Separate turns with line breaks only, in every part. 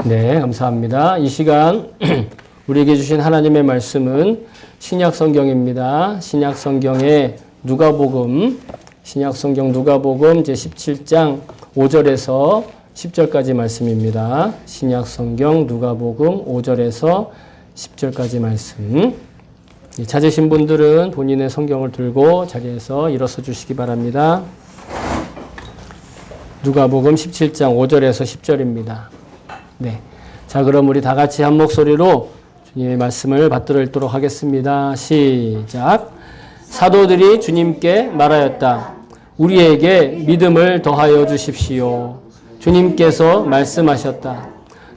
네, 감사합니다. 이 시간 우리에게 주신 하나님의 말씀은 신약 성경입니다. 신약 성경의 누가복음, 신약 성경 누가복음 제17장 5절에서 10절까지 말씀입니다. 신약 성경 누가복음 5절에서 10절까지 말씀. 찾으신 분들은 본인의 성경을 들고 자리에서 일어서 주시기 바랍니다. 누가복음 17장 5절에서 10절입니다. 네. 자, 그럼 우리 다 같이 한 목소리로 주님의 말씀을 받들어 읽도록 하겠습니다. 시작. 사도들이 주님께 말하였다. 우리에게 믿음을 더하여 주십시오. 주님께서 말씀하셨다.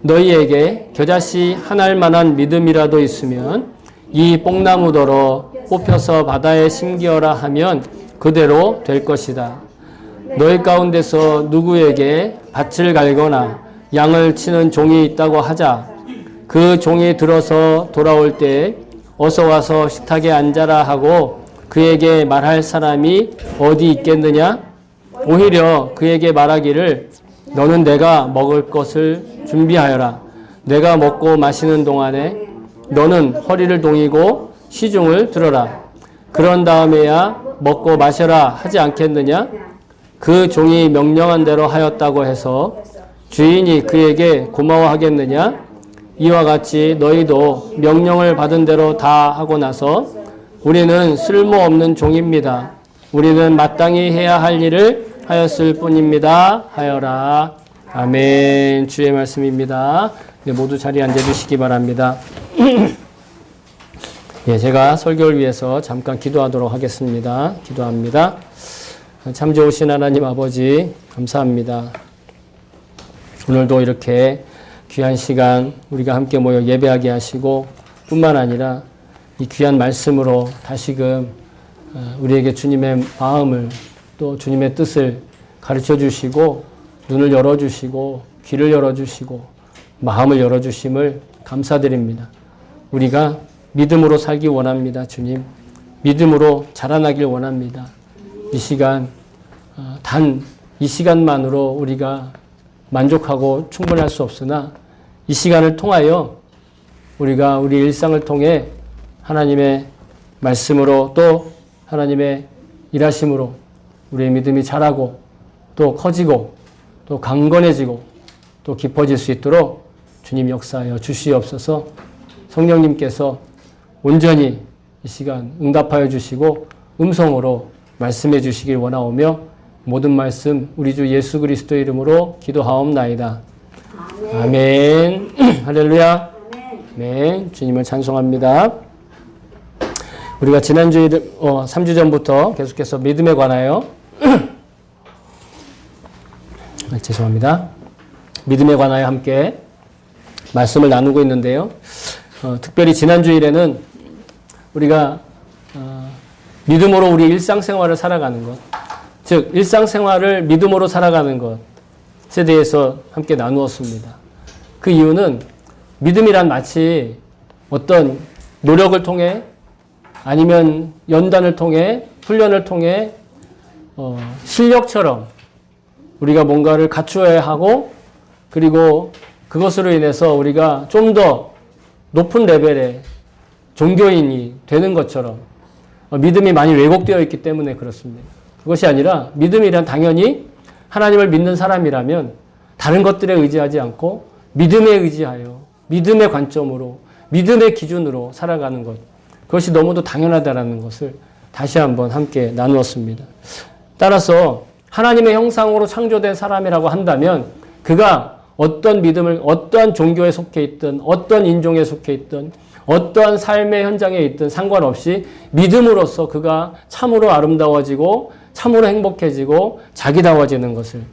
너희에게 겨자씨 하나일 만한 믿음이라도 있으면 이 뽕나무더러 뽑혀서 바다에 심기어라 하면 그대로 될 것이다. 너희 가운데서 누구에게 밭을 갈거나 양을 치는 종이 있다고 하자. 그 종이 들어서 돌아올 때 어서 와서 식탁에 앉아라 하고 그에게 말할 사람이 어디 있겠느냐? 오히려 그에게 말하기를 너는 내가 먹을 것을 준비하여라. 내가 먹고 마시는 동안에 너는 허리를 동이고 시중을 들어라. 그런 다음에야 먹고 마셔라 하지 않겠느냐? 그 종이 명령한 대로 하였다고 해서 주인이 그에게 고마워하겠느냐? 이와 같이 너희도 명령을 받은 대로 다 하고 나서 우리는 쓸모없는 종입니다. 우리는 마땅히 해야 할 일을 하였을 뿐입니다. 하여라. 아멘. 주의 말씀입니다. 네, 모두 자리에 앉아주시기 바랍니다. 예, 제가 설교를 위해서 잠깐 기도하도록 하겠습니다. 기도합니다. 참 좋으신 하나님 아버지 감사합니다. 오늘도 이렇게 귀한 시간 우리가 함께 모여 예배하게 하시고 뿐만 아니라 이 귀한 말씀으로 다시금 우리에게 주님의 마음을 또 주님의 뜻을 가르쳐 주시고 눈을 열어주시고 귀를 열어주시고 마음을 열어주심을 감사드립니다. 우리가 믿음으로 살기 원합니다. 주님 믿음으로 자라나길 원합니다. 이 시간 단 이 시간만으로 우리가 만족하고 충분할 수 없으나 이 시간을 통하여 우리가 우리 일상을 통해 하나님의 말씀으로 또 하나님의 일하심으로 우리의 믿음이 자라고 또 커지고 또 강건해지고 또 깊어질 수 있도록 주님 역사하여 주시옵소서. 성령님께서 온전히 이 시간 응답하여 주시고 음성으로 말씀해 주시길 원하오며 모든 말씀 우리 주 예수 그리스도의 이름으로 기도하옵나이다. 아멘. 할렐루야. 아멘. 주님을 찬송합니다. 우리가 지난주에 3주 전부터 계속해서 믿음에 관하여 죄송합니다. 믿음에 관하여 함께 말씀을 나누고 있는데요. 특별히 지난주일에는 우리가 믿음으로 우리 일상생활을 살아가는 것, 즉 일상생활을 믿음으로 살아가는 것에 대해서 함께 나누었습니다. 그 이유는 믿음이란 마치 어떤 노력을 통해 아니면 연단을 통해 훈련을 통해 실력처럼 우리가 뭔가를 갖추어야 하고 그리고 그것으로 인해서 우리가 좀 더 높은 레벨의 종교인이 되는 것처럼 믿음이 많이 왜곡되어 있기 때문에 그렇습니다. 그것이 아니라 믿음이란 당연히 하나님을 믿는 사람이라면 다른 것들에 의지하지 않고 믿음에 의지하여 믿음의 관점으로 믿음의 기준으로 살아가는 것, 그것이 너무도 당연하다라는 것을 다시 한번 함께 나누었습니다. 따라서 하나님의 형상으로 창조된 사람이라고 한다면 그가 어떤 믿음을 어떠한 종교에 속해 있든 어떤 인종에 속해 있든 어떠한 삶의 현장에 있든 상관없이 믿음으로써 그가 참으로 아름다워지고 참으로 행복해지고 자기다워지는 것을,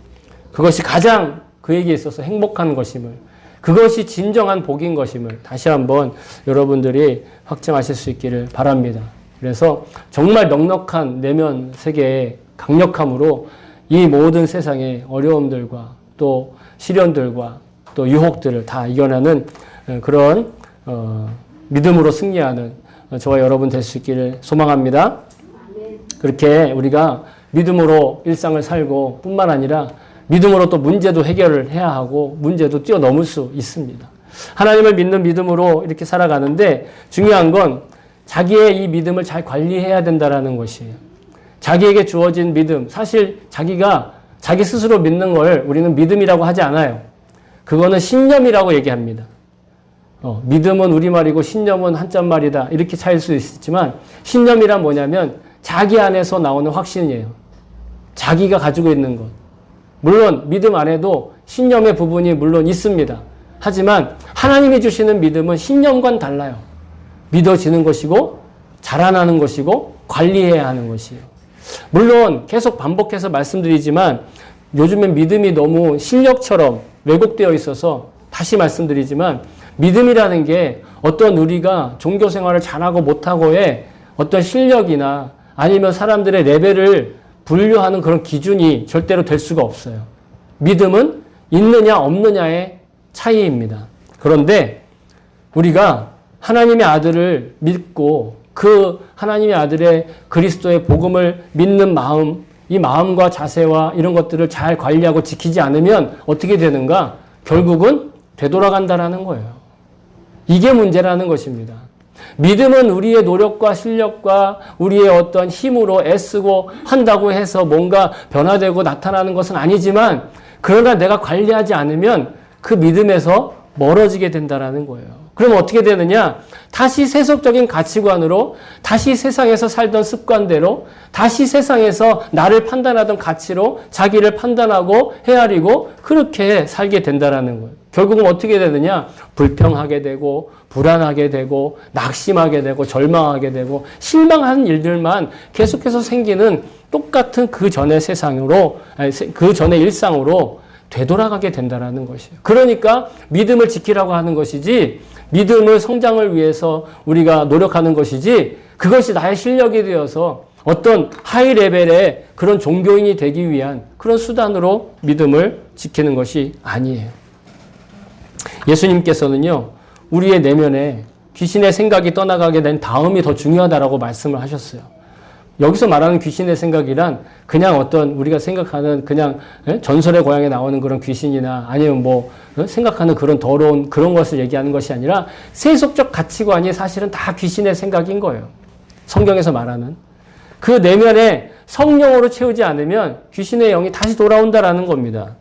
그것이 가장 그에게 있어서 행복한 것임을, 그것이 진정한 복인 것임을 다시 한번 여러분들이 확증하실 수 있기를 바랍니다. 그래서 정말 넉넉한 내면 세계의 강력함으로 이 모든 세상의 어려움들과 또 시련들과 또 유혹들을 다 이겨내는 그런 믿음으로 승리하는 저와 여러분 될 수 있기를 소망합니다. 그렇게 우리가 믿음으로 일상을 살고 뿐만 아니라 믿음으로 또 문제도 해결을 해야 하고 문제도 뛰어넘을 수 있습니다. 하나님을 믿는 믿음으로 이렇게 살아가는데 중요한 건 자기의 이 믿음을 잘 관리해야 된다는 것이에요. 자기에게 주어진 믿음, 사실 자기가 자기 스스로 믿는 걸 우리는 믿음이라고 하지 않아요. 그거는 신념이라고 얘기합니다. 믿음은 우리말이고 신념은 한자말이다. 이렇게 차일 수 있지만 신념이란 뭐냐면 자기 안에서 나오는 확신이에요. 자기가 가지고 있는 것. 물론 믿음 안에도 신념의 부분이 물론 있습니다. 하지만 하나님이 주시는 믿음은 신념과는 달라요. 믿어지는 것이고 자라나는 것이고 관리해야 하는 것이에요. 물론 계속 반복해서 말씀드리지만 요즘엔 믿음이 너무 실력처럼 왜곡되어 있어서 다시 말씀드리지만 믿음이라는 게 어떤 우리가 종교 생활을 잘하고 못하고의 어떤 실력이나 아니면 사람들의 레벨을 분류하는 그런 기준이 절대로 될 수가 없어요. 믿음은 있느냐 없느냐의 차이입니다. 그런데 우리가 하나님의 아들을 믿고 그 하나님의 아들의 그리스도의 복음을 믿는 마음, 이 마음과 자세와 이런 것들을 잘 관리하고 지키지 않으면 어떻게 되는가? 결국은 되돌아간다라는 거예요. 이게 문제라는 것입니다. 믿음은 우리의 노력과 실력과 우리의 어떤 힘으로 애쓰고 한다고 해서 뭔가 변화되고 나타나는 것은 아니지만 그러나 내가 관리하지 않으면 그 믿음에서 멀어지게 된다라는 거예요. 그럼 어떻게 되느냐? 다시 세속적인 가치관으로, 다시 세상에서 살던 습관대로, 다시 세상에서 나를 판단하던 가치로 자기를 판단하고 헤아리고 그렇게 살게 된다라는 거예요. 결국은 어떻게 되느냐? 불평하게 되고, 불안하게 되고, 낙심하게 되고, 절망하게 되고, 실망하는 일들만 계속해서 생기는 똑같은 그 전의 세상으로, 그 전의 일상으로 되돌아가게 된다라는 것이에요. 그러니까 믿음을 지키라고 하는 것이지 믿음을 성장을 위해서 우리가 노력하는 것이지 그것이 나의 실력이 되어서 어떤 하이 레벨의 그런 종교인이 되기 위한 그런 수단으로 믿음을 지키는 것이 아니에요. 예수님께서는요, 우리의 내면에 귀신의 생각이 떠나가게 된 다음이 더 중요하다라고 말씀을 하셨어요. 여기서 말하는 귀신의 생각이란 그냥 어떤 우리가 생각하는 그냥 전설의 고향에 나오는 그런 귀신이나 아니면 뭐 생각하는 그런 더러운 그런 것을 얘기하는 것이 아니라 세속적 가치관이 사실은 다 귀신의 생각인 거예요. 성경에서 말하는. 그 내면에 성령으로 채우지 않으면 귀신의 영이 다시 돌아온다라는 겁니다.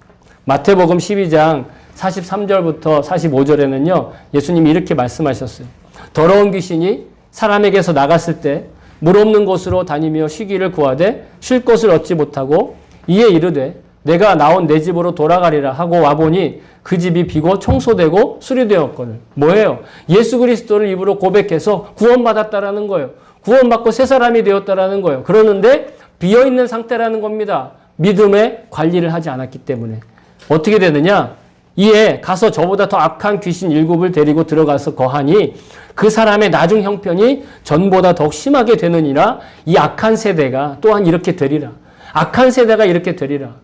마태복음 12장 43절부터 45절에는요. 예수님이 이렇게 말씀하셨어요. 더러운 귀신이 사람에게서 나갔을 때 물 없는 곳으로 다니며 쉬기를 구하되 쉴 곳을 얻지 못하고 이에 이르되 내가 나온 내 집으로 돌아가리라 하고 와보니 그 집이 비고 청소되고 수리되었거늘. 뭐예요? 예수 그리스도를 입으로 고백해서 구원받았다라는 거예요. 구원받고 새 사람이 되었다라는 거예요. 그러는데 비어있는 상태라는 겁니다. 믿음의 관리를 하지 않았기 때문에. 어떻게 되느냐? 이에 가서 저보다 더 악한 귀신 7을 데리고 들어가서 거하니 그 사람의 나중 형편이 전보다 더 심하게 되느니라. 이 악한 세대가 또한 이렇게 되리라. 악한 세대가 이렇게 되리라.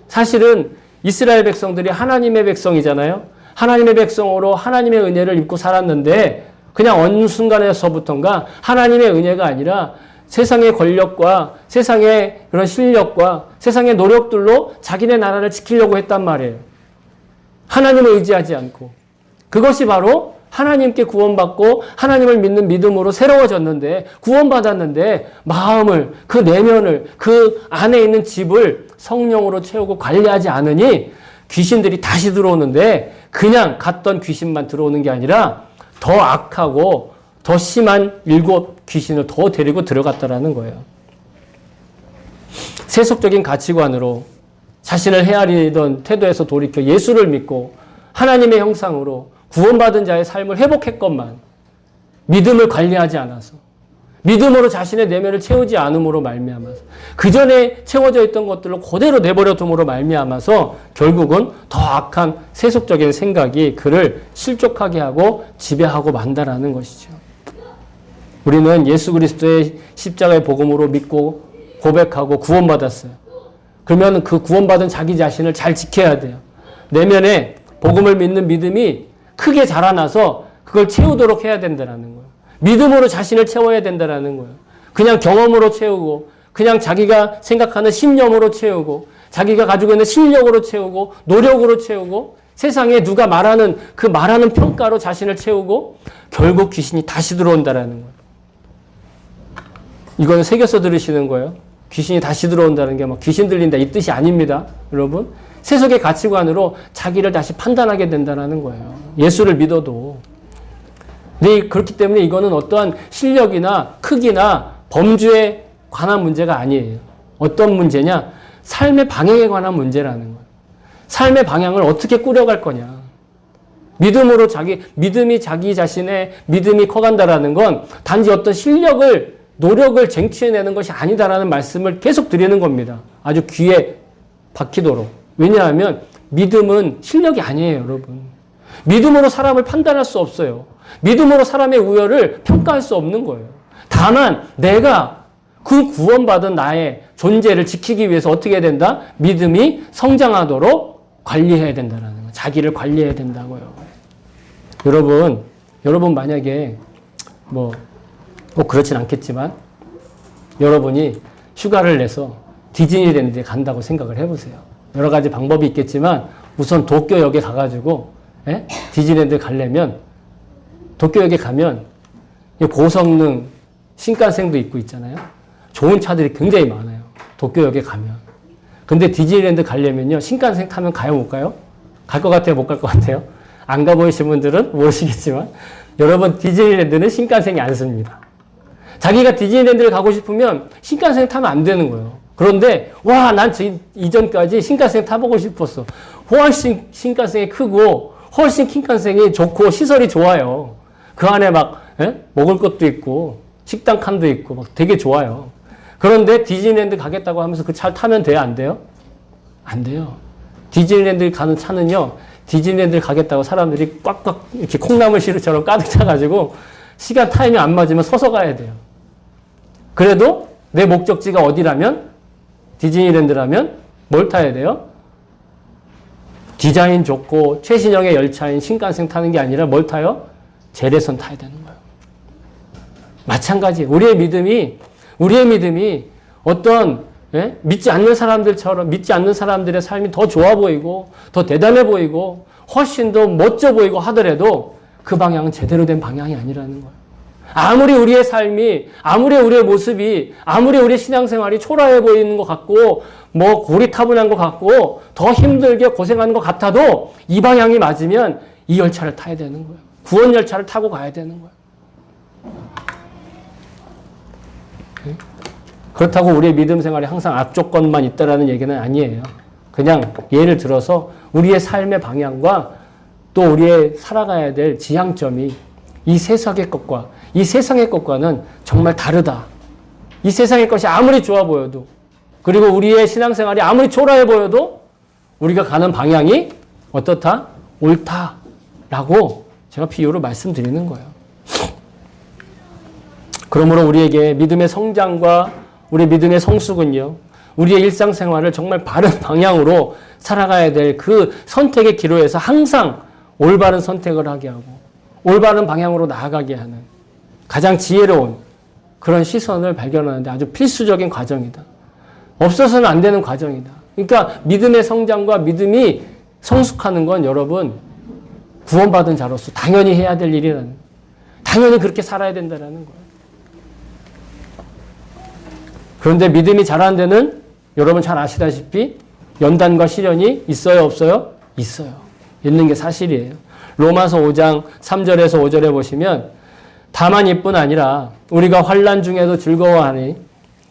사실은 이스라엘 백성들이 하나님의 백성이잖아요. 하나님의 백성으로 하나님의 은혜를 입고 살았는데 그냥 어느 순간에서부터인가 하나님의 은혜가 아니라 세상의 권력과 세상의 그런 실력과 세상의 노력들로 자기네 나라를 지키려고 했단 말이에요. 하나님을 의지하지 않고. 그것이 바로 하나님께 구원받고 하나님을 믿는 믿음으로 새로워졌는데 구원받았는데 마음을, 그 내면을, 그 안에 있는 집을 성령으로 채우고 관리하지 않으니 귀신들이 다시 들어오는데 그냥 갔던 귀신만 들어오는 게 아니라 더 악하고 더 심한 7 귀신을 더 데리고 들어갔다라는 거예요. 세속적인 가치관으로 자신을 헤아리던 태도에서 돌이켜 예수를 믿고 하나님의 형상으로 구원받은 자의 삶을 회복했건만 믿음을 관리하지 않아서 믿음으로 자신의 내면을 채우지 않음으로 말미암아서 그 전에 채워져 있던 것들로 그대로 내버려 둠으로 말미암아서 결국은 더 악한 세속적인 생각이 그를 실족하게 하고 지배하고 만다라는 것이죠. 우리는 예수 그리스도의 십자가의 복음으로 믿고 고백하고 구원받았어요. 그러면 그 구원받은 자기 자신을 잘 지켜야 돼요. 내면에 복음을 믿는 믿음이 크게 자라나서 그걸 채우도록 해야 된다는 거예요. 믿음으로 자신을 채워야 된다는 거예요. 그냥 경험으로 채우고 그냥 자기가 생각하는 신념으로 채우고 자기가 가지고 있는 실력으로 채우고 노력으로 채우고 세상에 누가 말하는 그 말하는 평가로 자신을 채우고 결국 귀신이 다시 들어온다라는 거예요. 이거는 새겨서 들으시는 거예요. 귀신이 다시 들어온다는 게 막 귀신 들린다 이 뜻이 아닙니다. 여러분. 세속의 가치관으로 자기를 다시 판단하게 된다는 거예요. 예수를 믿어도. 근데 그렇기 때문에 이거는 어떠한 실력이나 크기나 범주에 관한 문제가 아니에요. 어떤 문제냐? 삶의 방향에 관한 문제라는 거예요. 삶의 방향을 어떻게 꾸려갈 거냐. 믿음이 자기 자신의 믿음이 커간다라는 건 단지 어떤 실력을, 노력을 쟁취해내는 것이 아니다라는 말씀을 계속 드리는 겁니다. 아주 귀에 박히도록. 왜냐하면 믿음은 실력이 아니에요, 여러분. 믿음으로 사람을 판단할 수 없어요. 믿음으로 사람의 우열을 평가할 수 없는 거예요. 다만 내가 그 구원받은 나의 존재를 지키기 위해서 어떻게 해야 된다? 믿음이 성장하도록 관리해야 된다는 거예요. 자기를 관리해야 된다고요. 여러분 만약에 꼭 그렇진 않겠지만 여러분이 휴가를 내서 디즈니랜드에 간다고 생각을 해보세요. 여러 가지 방법이 있겠지만 우선 도쿄역에 가가지고 디즈니랜드 가려면 도쿄역에 가면 고성능 신칸센도 있고 있잖아요. 좋은 차들이 굉장히 많아요. 도쿄역에 가면. 근데 디즈니랜드 가려면요. 신칸센 타면 가요, 못 가요? 갈 것 같아요, 못 갈 것 같아요? 안 가보신 분들은 모르시겠지만 여러분 디즈니랜드는 신칸센이 안 씁니다. 자기가 디즈니랜드를 가고 싶으면 신칸센 타면 안 되는 거예요. 그런데 난 이전까지 신칸센 타보고 싶었어. 훨씬 신칸센이 크고 훨씬 신칸센이 좋고 시설이 좋아요. 그 안에 먹을 것도 있고 식당 칸도 있고 막 되게 좋아요. 그런데 디즈니랜드 가겠다고 하면서 그 차를 타면 돼요? 안 돼요? 안 돼요. 디즈니랜드 가는 차는요. 디즈니랜드 가겠다고 사람들이 꽉꽉 이렇게 콩나물 시루처럼 가득 차가지고 시간 타임이 안 맞으면 서서 가야 돼요. 그래도 내 목적지가 어디라면 디즈니랜드라면 뭘 타야 돼요? 디자인 좋고 최신형의 열차인 신칸센 타는 게 아니라 뭘 타요? 제레선 타야 되는 거예요. 마찬가지. 우리의 믿음이 어떤 믿지 않는 사람들의 삶이 더 좋아 보이고 더 대단해 보이고 훨씬 더 멋져 보이고 하더라도 그 방향은 제대로 된 방향이 아니라는 거예요. 아무리 우리의 삶이, 아무리 우리의 모습이, 아무리 우리의 신앙생활이 초라해 보이는 것 같고 고리타분한 것 같고 더 힘들게 고생하는 것 같아도 이 방향이 맞으면 이 열차를 타야 되는 거예요. 구원 열차를 타고 가야 되는 거예요. 그렇다고 우리의 믿음 생활이 항상 악조건만 있다라는 얘기는 아니에요. 그냥 예를 들어서 우리의 삶의 방향과 또 우리의 살아가야 될 지향점이 이 세상의 것과는 정말 다르다. 이 세상의 것이 아무리 좋아 보여도 그리고 우리의 신앙생활이 아무리 초라해 보여도 우리가 가는 방향이 어떻다? 옳다라고 제가 비유로 말씀드리는 거예요. 그러므로 우리에게 믿음의 성장과 우리 믿음의 성숙은요. 우리의 일상생활을 정말 바른 방향으로 살아가야 될 그 선택의 기로에서 항상 올바른 선택을 하게 하고 올바른 방향으로 나아가게 하는 가장 지혜로운 그런 시선을 발견하는데 아주 필수적인 과정이다. 없어서는 안 되는 과정이다. 그러니까 믿음의 성장과 믿음이 성숙하는 건 여러분 구원받은 자로서 당연히 해야 될 일이라는 거예요. 당연히 그렇게 살아야 된다는 거예요. 그런데 믿음이 자라는 데는 여러분 잘 아시다시피 연단과 시련이 있어요, 없어요? 있어요. 있는 게 사실이에요. 로마서 5장 3절에서 5절에 보시면 다만 이뿐 아니라 우리가 환난 중에도 즐거워하니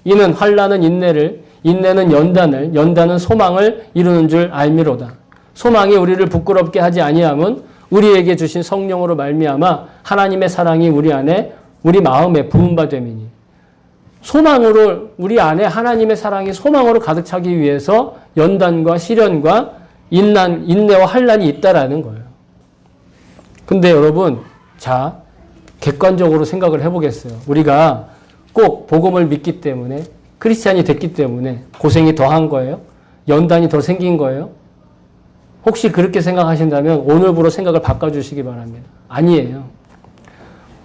이는 환난은 인내를 인내는 연단을 연단은 소망을 이루는 줄 알미로다. 소망이 우리를 부끄럽게 하지 아니함은 우리에게 주신 성령으로 말미암아 하나님의 사랑이 우리 마음에 부은 바 됨이니 소망으로 우리 안에 하나님의 사랑이 소망으로 가득 차기 위해서 연단과 시련과 인내와 환난이 있다라는 거예요. 근데 여러분, 자, 객관적으로 생각을 해보겠어요. 우리가 꼭 복음을 믿기 때문에 크리스찬이 됐기 때문에 고생이 더한 거예요? 연단이 더 생긴 거예요? 혹시 그렇게 생각하신다면 오늘부로 생각을 바꿔주시기 바랍니다. 아니에요.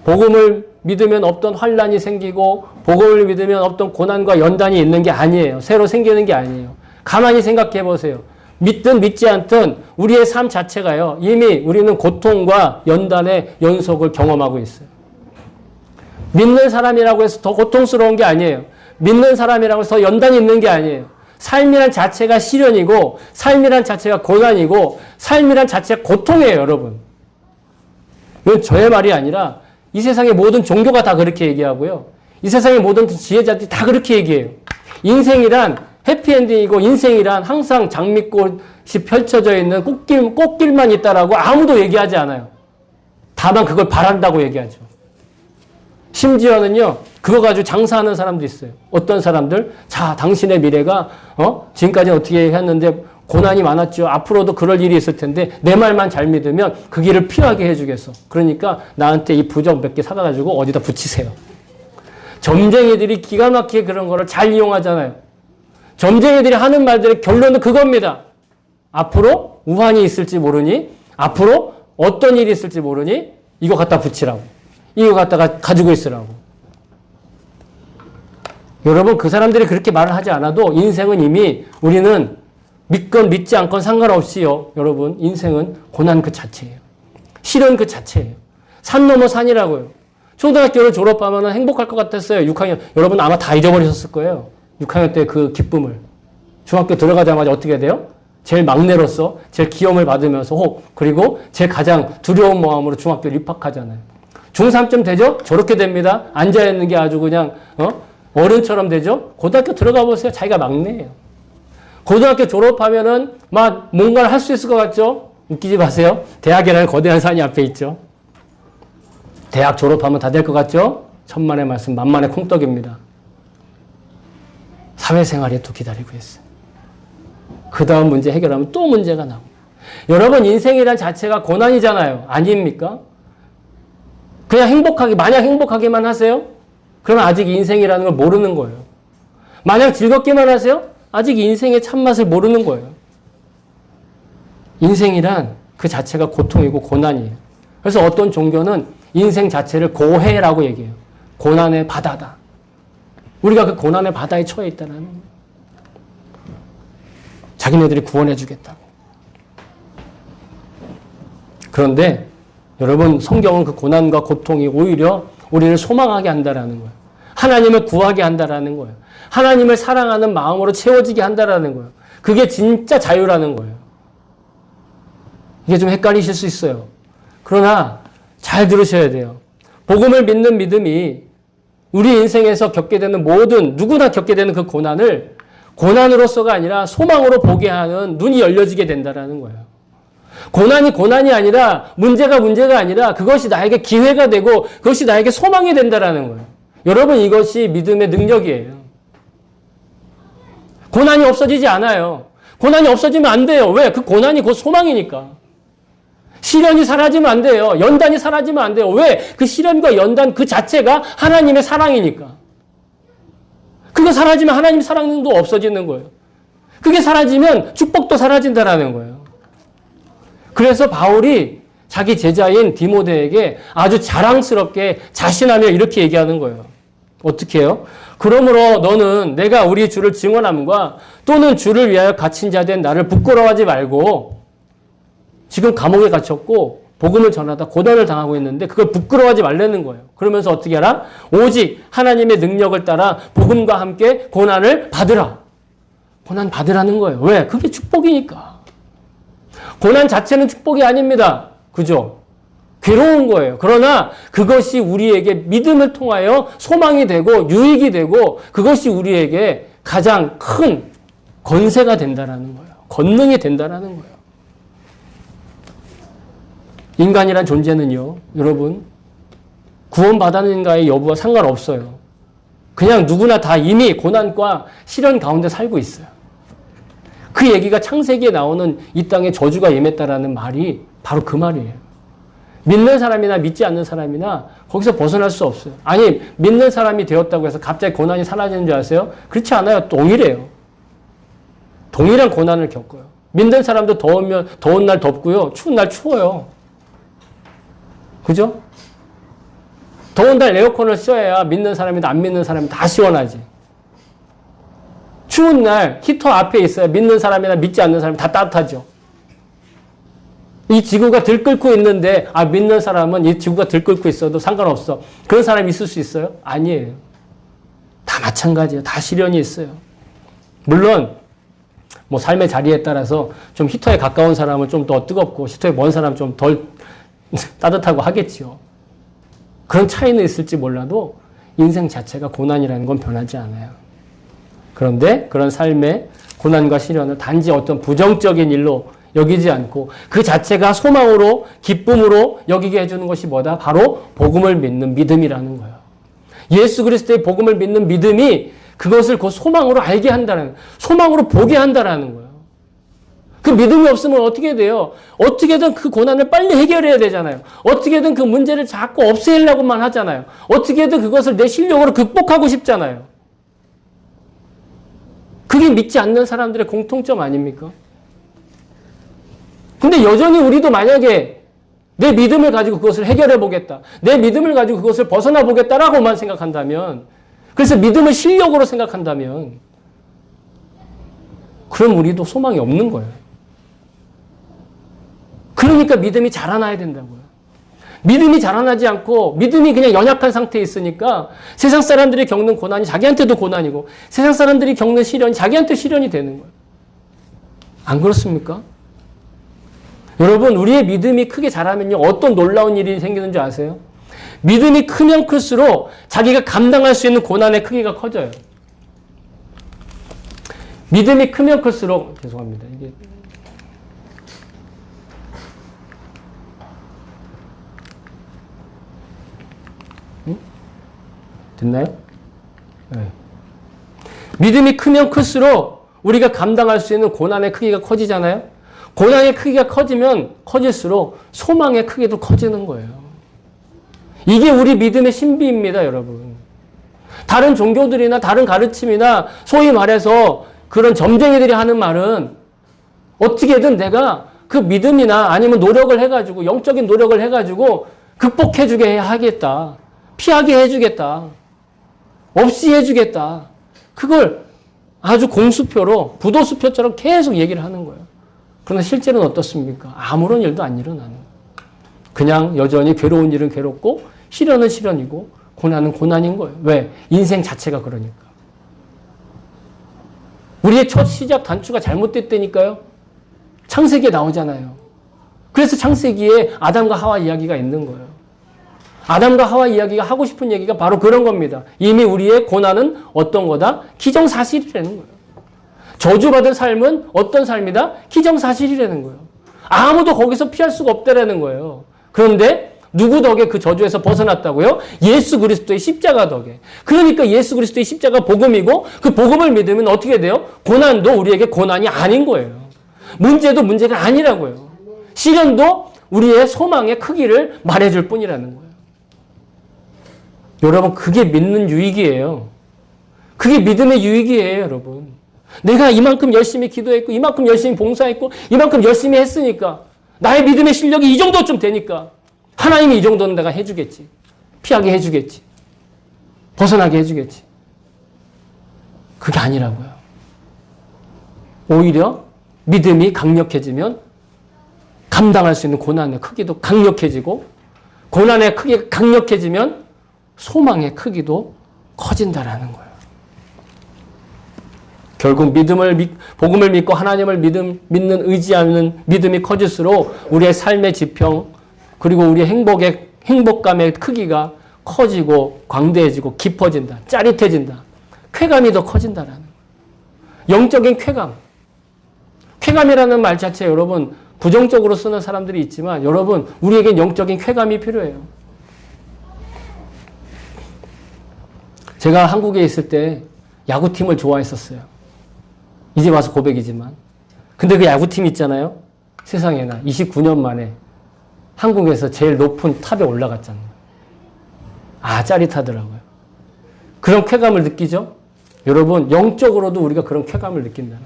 복음을 믿으면 없던 환난이 생기고 복음을 믿으면 없던 고난과 연단이 있는 게 아니에요. 새로 생기는 게 아니에요. 가만히 생각해 보세요. 믿든 믿지 않든 우리의 삶 자체가요. 이미 우리는 고통과 연단의 연속을 경험하고 있어요. 믿는 사람이라고 해서 더 고통스러운 게 아니에요. 믿는 사람이라고 해서 더 연단이 있는 게 아니에요. 삶이란 자체가 시련이고 삶이란 자체가 고난이고 삶이란 자체가 고통이에요, 여러분. 이건 저의 말이 아니라 이 세상의 모든 종교가 다 그렇게 얘기하고요. 이 세상의 모든 지혜자들이 다 그렇게 얘기해요. 인생이란 해피엔딩이고 인생이란 항상 장미꽃이 펼쳐져 있는 꽃길만 있다라고 아무도 얘기하지 않아요. 다만 그걸 바란다고 얘기하죠. 심지어는요, 그거 가지고 장사하는 사람도 있어요. 어떤 사람들, 자, 당신의 미래가, 지금까지 어떻게 했는데 고난이 많았죠. 앞으로도 그럴 일이 있을 텐데 내 말만 잘 믿으면 그 길을 피하게 해주겠어. 그러니까 나한테 이 부적 몇 개 사가지고 어디다 붙이세요. 점쟁이들이 기가 막히게 그런 거를 잘 이용하잖아요. 점쟁이들이 하는 말들의 결론은 그겁니다. 앞으로 우환이 있을지 모르니, 앞으로 어떤 일이 있을지 모르니 이거 갖다 붙이라고. 이거 갖다가 가지고 있으라고. 여러분, 그 사람들이 그렇게 말을 하지 않아도 인생은 이미 우리는 믿건 믿지 않건 상관없이요. 여러분, 인생은 고난 그 자체예요. 시련 그 자체예요. 산 넘어 산이라고요. 초등학교를 졸업하면 행복할 것 같았어요. 6학년. 여러분 아마 다 잊어버리셨을 거예요. 6학년 때 그 기쁨을. 중학교 들어가자마자 어떻게 돼요? 제일 막내로서 제일 기염을 받으면서 그리고 제일 가장 두려운 마음으로 중학교를 입학하잖아요. 중3쯤 되죠? 저렇게 됩니다. 앉아있는 게 아주 그냥 어른처럼 되죠? 고등학교 들어가 보세요. 자기가 막내예요. 고등학교 졸업하면은 막 뭔가를 할 수 있을 것 같죠? 웃기지 마세요. 대학이라는 거대한 산이 앞에 있죠. 대학 졸업하면 다 될 것 같죠? 천만의 말씀, 만만의 콩떡입니다. 사회생활이 또 기다리고 있어요. 그 다음 문제 해결하면 또 문제가 나오고. 여러분, 인생이란 자체가 고난이잖아요. 아닙니까? 그냥 마냥 행복하게만 하세요? 그러면 아직 인생이라는 걸 모르는 거예요. 마냥 즐겁게만 하세요? 아직 인생의 참맛을 모르는 거예요. 인생이란 그 자체가 고통이고 고난이에요. 그래서 어떤 종교는 인생 자체를 고해라고 얘기해요. 고난의 바다다. 우리가 그 고난의 바다에 처해 있다는 거예요. 자기네들이 구원해 주겠다고. 그런데 여러분, 성경은 그 고난과 고통이 오히려 우리를 소망하게 한다라는 거예요. 하나님을 구하게 한다라는 거예요. 하나님을 사랑하는 마음으로 채워지게 한다라는 거예요. 그게 진짜 자유라는 거예요. 이게 좀 헷갈리실 수 있어요. 그러나 잘 들으셔야 돼요. 복음을 믿는 믿음이 우리 인생에서 겪게 되는 누구나 겪게 되는 그 고난을 고난으로서가 아니라 소망으로 보게 하는 눈이 열려지게 된다라는 거예요. 고난이 아니라 문제가 아니라 그것이 나에게 기회가 되고 그것이 나에게 소망이 된다라는 거예요. 여러분, 이것이 믿음의 능력이에요. 고난이 없어지지 않아요. 고난이 없어지면 안 돼요. 왜? 그 고난이 곧 소망이니까. 시련이 사라지면 안 돼요. 연단이 사라지면 안 돼요. 왜? 그 시련과 연단 그 자체가 하나님의 사랑이니까. 그거 사라지면 하나님 사랑도 없어지는 거예요. 그게 사라지면 축복도 사라진다라는 거예요. 그래서 바울이 자기 제자인 디모데에게 아주 자랑스럽게 자신하며 이렇게 얘기하는 거예요. 어떻게 해요? 그러므로 너는 내가 우리 주를 증언함과 또는 주를 위하여 갇힌 자 된 나를 부끄러워하지 말고, 지금 감옥에 갇혔고 복음을 전하다 고난을 당하고 있는데 그걸 부끄러워하지 말라는 거예요. 그러면서 어떻게 하라? 오직 하나님의 능력을 따라 복음과 함께 고난을 받으라. 고난 받으라는 거예요. 왜? 그게 축복이니까. 고난 자체는 축복이 아닙니다. 그죠? 괴로운 거예요. 그러나 그것이 우리에게 믿음을 통하여 소망이 되고 유익이 되고 그것이 우리에게 가장 큰 권세가 된다라는 거예요. 권능이 된다라는 거예요. 인간이란 존재는요, 여러분, 구원받았는가의 여부와 상관없어요. 그냥 누구나 다 이미 고난과 시련 가운데 살고 있어요. 그 얘기가 창세기에 나오는 이 땅에 저주가 임했다라는 말이 바로 그 말이에요. 믿는 사람이나 믿지 않는 사람이나 거기서 벗어날 수 없어요. 아니, 믿는 사람이 되었다고 해서 갑자기 고난이 사라지는 줄 아세요? 그렇지 않아요. 동일해요. 동일한 고난을 겪어요. 믿는 사람도 더운 날 덥고요. 추운 날 추워요. 그죠? 더운 날 에어컨을 써야 믿는 사람이나 안 믿는 사람이 다 시원하지. 추운 날 히터 앞에 있어요. 믿는 사람이나 믿지 않는 사람이 다 따뜻하죠. 이 지구가 들끓고 있는데 믿는 사람은 이 지구가 들끓고 있어도 상관없어. 그런 사람이 있을 수 있어요? 아니에요. 다 마찬가지예요. 다 시련이 있어요. 물론 뭐 삶의 자리에 따라서 좀 히터에 가까운 사람은 좀 더 뜨겁고 히터에 먼 사람은 좀 덜 따뜻하고 하겠지요. 그런 차이는 있을지 몰라도 인생 자체가 고난이라는 건 변하지 않아요. 그런데 그런 삶의 고난과 시련을 단지 어떤 부정적인 일로 여기지 않고 그 자체가 소망으로 기쁨으로 여기게 해주는 것이 뭐다? 바로 복음을 믿는 믿음이라는 거예요. 예수 그리스도의 복음을 믿는 믿음이 그것을 그 소망으로 알게 한다는, 소망으로 보게 한다는 거예요. 그 믿음이 없으면 어떻게 돼요? 어떻게든 그 고난을 빨리 해결해야 되잖아요. 어떻게든 그 문제를 자꾸 없애려고만 하잖아요. 어떻게든 그것을 내 실력으로 극복하고 싶잖아요. 그게 믿지 않는 사람들의 공통점 아닙니까? 근데 여전히 우리도 만약에 내 믿음을 가지고 그것을 해결해 보겠다. 내 믿음을 가지고 그것을 벗어나 보겠다라고만 생각한다면, 그래서 믿음을 실력으로 생각한다면, 그럼 우리도 소망이 없는 거예요. 그러니까 믿음이 자라나야 된다고요. 믿음이 자라나지 않고 믿음이 그냥 연약한 상태에 있으니까 세상 사람들이 겪는 고난이 자기한테도 고난이고 세상 사람들이 겪는 시련이 자기한테 시련이 되는 거예요. 안 그렇습니까? 여러분, 우리의 믿음이 크게 자라면요, 어떤 놀라운 일이 생기는 줄 아세요? 믿음이 크면 클수록 자기가 감당할 수 있는 고난의 크기가 커져요. 믿음이 크면 클수록, 죄송합니다. 이게 됐나요? 네. 믿음이 크면 클수록 우리가 감당할 수 있는 고난의 크기가 커지잖아요? 고난의 크기가 커지면 커질수록 소망의 크기도 커지는 거예요. 이게 우리 믿음의 신비입니다, 여러분. 다른 종교들이나 다른 가르침이나 소위 말해서 그런 점쟁이들이 하는 말은 어떻게든 내가 그 믿음이나 아니면 노력을 해가지고, 영적인 노력을 해가지고 극복해주게 하겠다. 피하게 해주겠다. 없이 해주겠다. 그걸 아주 공수표로 부도수표처럼 계속 얘기를 하는 거예요. 그러나 실제로는 어떻습니까? 아무런 일도 안 일어나는 거예요. 그냥 여전히 괴로운 일은 괴롭고 시련은 시련이고 고난은 고난인 거예요. 왜? 인생 자체가 그러니까. 우리의 첫 시작 단추가 잘못됐다니까요. 창세기에 나오잖아요. 그래서 창세기에 아담과 하와 이야기가 있는 거예요. 아담과 하와 이야기가 하고 싶은 얘기가 바로 그런 겁니다. 이미 우리의 고난은 어떤 거다? 기정사실이라는 거예요. 저주받은 삶은 어떤 삶이다? 기정사실이라는 거예요. 아무도 거기서 피할 수가 없다라는 거예요. 그런데 누구 덕에 그 저주에서 벗어났다고요? 예수 그리스도의 십자가 덕에. 그러니까 예수 그리스도의 십자가 복음이고 그 복음을 믿으면 어떻게 돼요? 고난도 우리에게 고난이 아닌 거예요. 문제도 문제가 아니라고요. 시련도 우리의 소망의 크기를 말해줄 뿐이라는 거예요. 여러분, 그게 믿는 유익이에요. 그게 믿음의 유익이에요, 여러분. 내가 이만큼 열심히 기도했고, 이만큼 열심히 봉사했고, 이만큼 열심히 했으니까, 나의 믿음의 실력이 이 정도쯤 되니까, 하나님이 이 정도는 내가 해주겠지. 피하게 해주겠지. 벗어나게 해주겠지. 그게 아니라고요. 오히려 믿음이 강력해지면 감당할 수 있는 고난의 크기도 강력해지고, 고난의 크기가 강력해지면 소망의 크기도 커진다라는 거예요. 결국 복음을 믿고 하나님을 믿는 의지하는 믿음이 커질수록 우리의 삶의 지평, 그리고 우리의 행복감의 크기가 커지고 광대해지고 깊어진다. 짜릿해진다. 쾌감이 더 커진다라는 거예요. 영적인 쾌감. 쾌감이라는 말 자체 여러분 부정적으로 쓰는 사람들이 있지만 여러분 우리에겐 영적인 쾌감이 필요해요. 제가 한국에 있을 때 야구팀을 좋아했었어요. 이제 와서 고백이지만. 근데 그 야구팀 있잖아요. 세상에나 29년 만에 한국에서 제일 높은 탑에 올라갔잖아요. 짜릿하더라고요. 그런 쾌감을 느끼죠? 여러분, 영적으로도 우리가 그런 쾌감을 느낀다는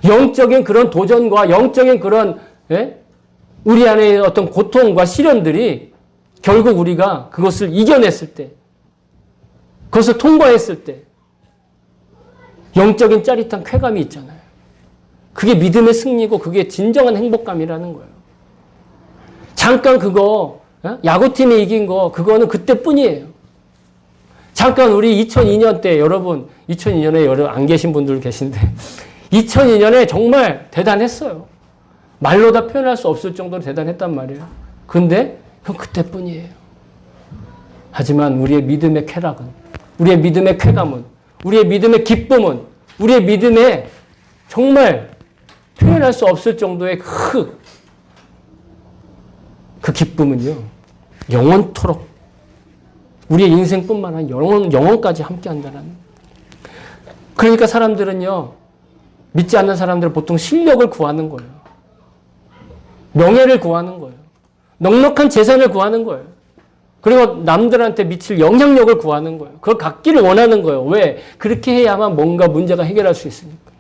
거예요. 영적인 그런 도전과 영적인 그런, 우리 안에 어떤 고통과 시련들이 결국 우리가 그것을 이겨냈을 때, 그것을 통과했을 때, 영적인 짜릿한 쾌감이 있잖아요. 그게 믿음의 승리고 그게 진정한 행복감이라는 거예요. 잠깐 그거 야구팀이 이긴 거 그거는 그때뿐이에요. 잠깐 우리 2002년 때 여러분 2002년에 여러분 안 계신 분들 계신데 2002년에 정말 대단했어요. 말로 다 표현할 수 없을 정도로 대단했단 말이에요. 근데 그건 그때뿐이에요. 하지만 우리의 믿음의 쾌락은, 우리의 믿음의 쾌감은, 우리의 믿음의 기쁨은, 우리의 믿음의 정말 표현할 수 없을 정도의 그 기쁨은요, 영원토록 우리의 인생뿐만 아니라 영원까지 함께 한다는. 그러니까 사람들은요, 믿지 않는 사람들은 보통 실력을 구하는 거예요. 명예를 구하는 거예요. 넉넉한 재산을 구하는 거예요. 그리고 남들한테 미칠 영향력을 구하는 거예요. 그걸 갖기를 원하는 거예요. 왜? 그렇게 해야만 뭔가 문제가 해결할 수 있으니까.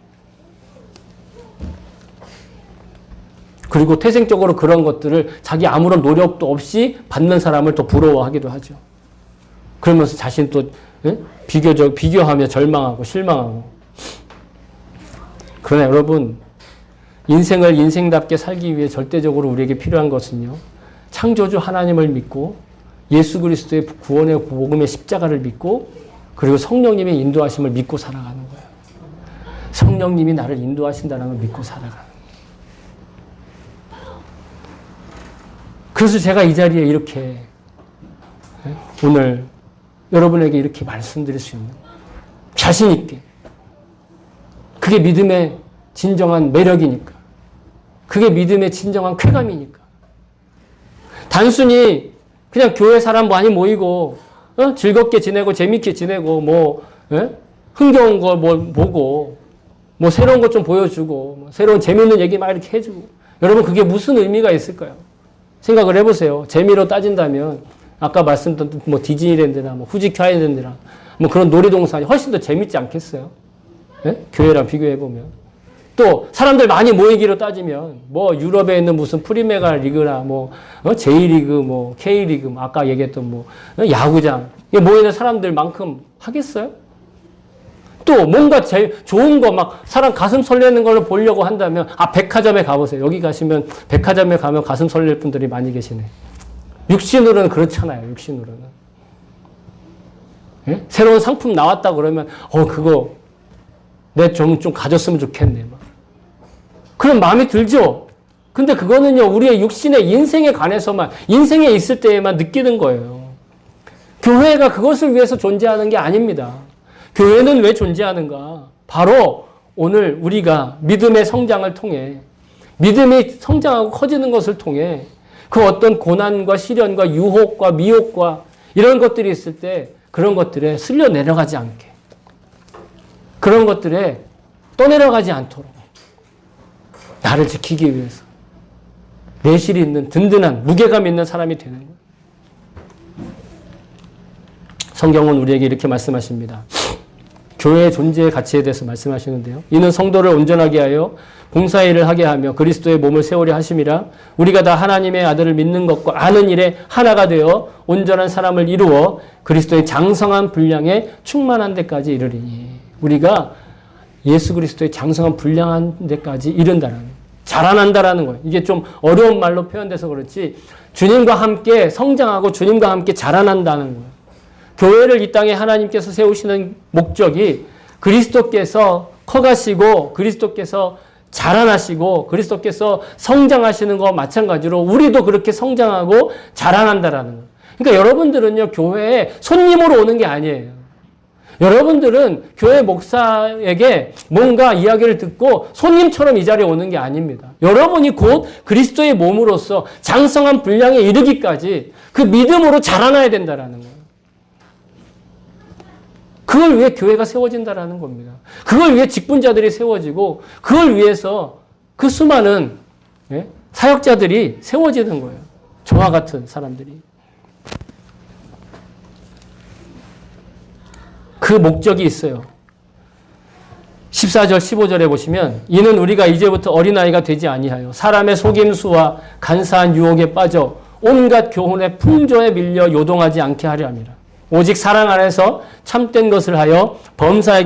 그리고 태생적으로 그런 것들을 자기 아무런 노력도 없이 받는 사람을 더 부러워하기도 하죠. 그러면서 자신 또 비교하며 절망하고 실망하고. 그러나 여러분, 인생을 인생답게 살기 위해 절대적으로 우리에게 필요한 것은요, 창조주 하나님을 믿고 예수 그리스도의 구원의 복음의 십자가를 믿고 그리고 성령님의 인도하심을 믿고 살아가는 거예요. 성령님이 나를 인도하신다는 걸 믿고 살아가는 거예요. 그래서 제가 이 자리에 이렇게 오늘 여러분에게 이렇게 말씀드릴 수 있는 자신 있게, 그게 믿음의 진정한 매력이니까, 그게 믿음의 진정한 쾌감이니까. 단순히 그냥 교회 사람 많이 모이고 즐겁게 지내고 재밌게 지내고 흥겨운 거 보고 새로운 것 좀 보여주고 새로운 재밌는 얘기 막 이렇게 해주고, 여러분 그게 무슨 의미가 있을까요? 생각을 해보세요. 재미로 따진다면 아까 말씀드린 디즈니랜드나 후지키 아일랜드나 그런 놀이동산이 훨씬 더 재밌지 않겠어요? 교회랑 비교해보면. 또 사람들 많이 모이기로 따지면 유럽에 있는 무슨 프리메가 리그나 J리그 K리그 아까 얘기했던 야구장 모이는 사람들만큼 하겠어요? 또 뭔가 제일 좋은 거 사람 가슴 설레는 걸 보려고 한다면 백화점에 가보세요. 여기 가시면 백화점에 가면 가슴 설렐 분들이 많이 계시네. 육신으로는 그렇잖아요. 육신으로는. 예? 새로운 상품 나왔다 그러면 그거 내 좀 가졌으면 좋겠네. 그런 마음이 들죠? 근데 그거는요, 우리의 육신의 인생에 관해서만, 인생에 있을 때에만 느끼는 거예요. 교회가 그것을 위해서 존재하는 게 아닙니다. 교회는 왜 존재하는가? 바로 오늘 우리가 믿음의 성장을 통해, 믿음이 성장하고 커지는 것을 통해 그 어떤 고난과 시련과 유혹과 미혹과 이런 것들이 있을 때 그런 것들에 쓸려 내려가지 않게, 그런 것들에 떠내려가지 않도록 나를 지키기 위해서 내실이 있는 든든한 무게감 있는 사람이 되는 거예요. 성경은 우리에게 이렇게 말씀하십니다. 교회의 존재의 가치에 대해서 말씀하시는데요. 이는 성도를 온전하게 하여 봉사일을 하게 하며 그리스도의 몸을 세우려 하심이라. 우리가 다 하나님의 아들을 믿는 것과 아는 일에 하나가 되어 온전한 사람을 이루어 그리스도의 장성한 분량에 충만한 데까지 이르리니. 우리가 예수 그리스도의 장성한 분량한 데까지 이른다는, 자라난다라는 거예요. 이게 좀 어려운 말로 표현돼서 그렇지 주님과 함께 성장하고 주님과 함께 자라난다는 거예요. 교회를 이 땅에 하나님께서 세우시는 목적이 그리스도께서 커가시고 그리스도께서 자라나시고 그리스도께서 성장하시는 것과 마찬가지로 우리도 그렇게 성장하고 자라난다라는 거예요. 그러니까 여러분들은요, 교회에 손님으로 오는 게 아니에요. 여러분들은 교회 목사에게 뭔가 이야기를 듣고 손님처럼 이 자리에 오는 게 아닙니다. 여러분이 곧 그리스도의 몸으로서 장성한 분량에 이르기까지 그 믿음으로 자라나야 된다라는 거예요. 그걸 위해 교회가 세워진다라는 겁니다. 그걸 위해 직분자들이 세워지고 그걸 위해서 그 수많은 사역자들이 세워지는 거예요. 저와 같은 사람들이. 그 목적이 있어요. 14절, 15절에 보시면 이는 우리가 이제부터 어린아이가 되지 아니하여 사람의 속임수와 간사한 유혹에 빠져 온갖 교훈의 풍조에 밀려 요동하지 않게 하려 함이라. 오직 사랑 안에서 참된 것을 하여 범사에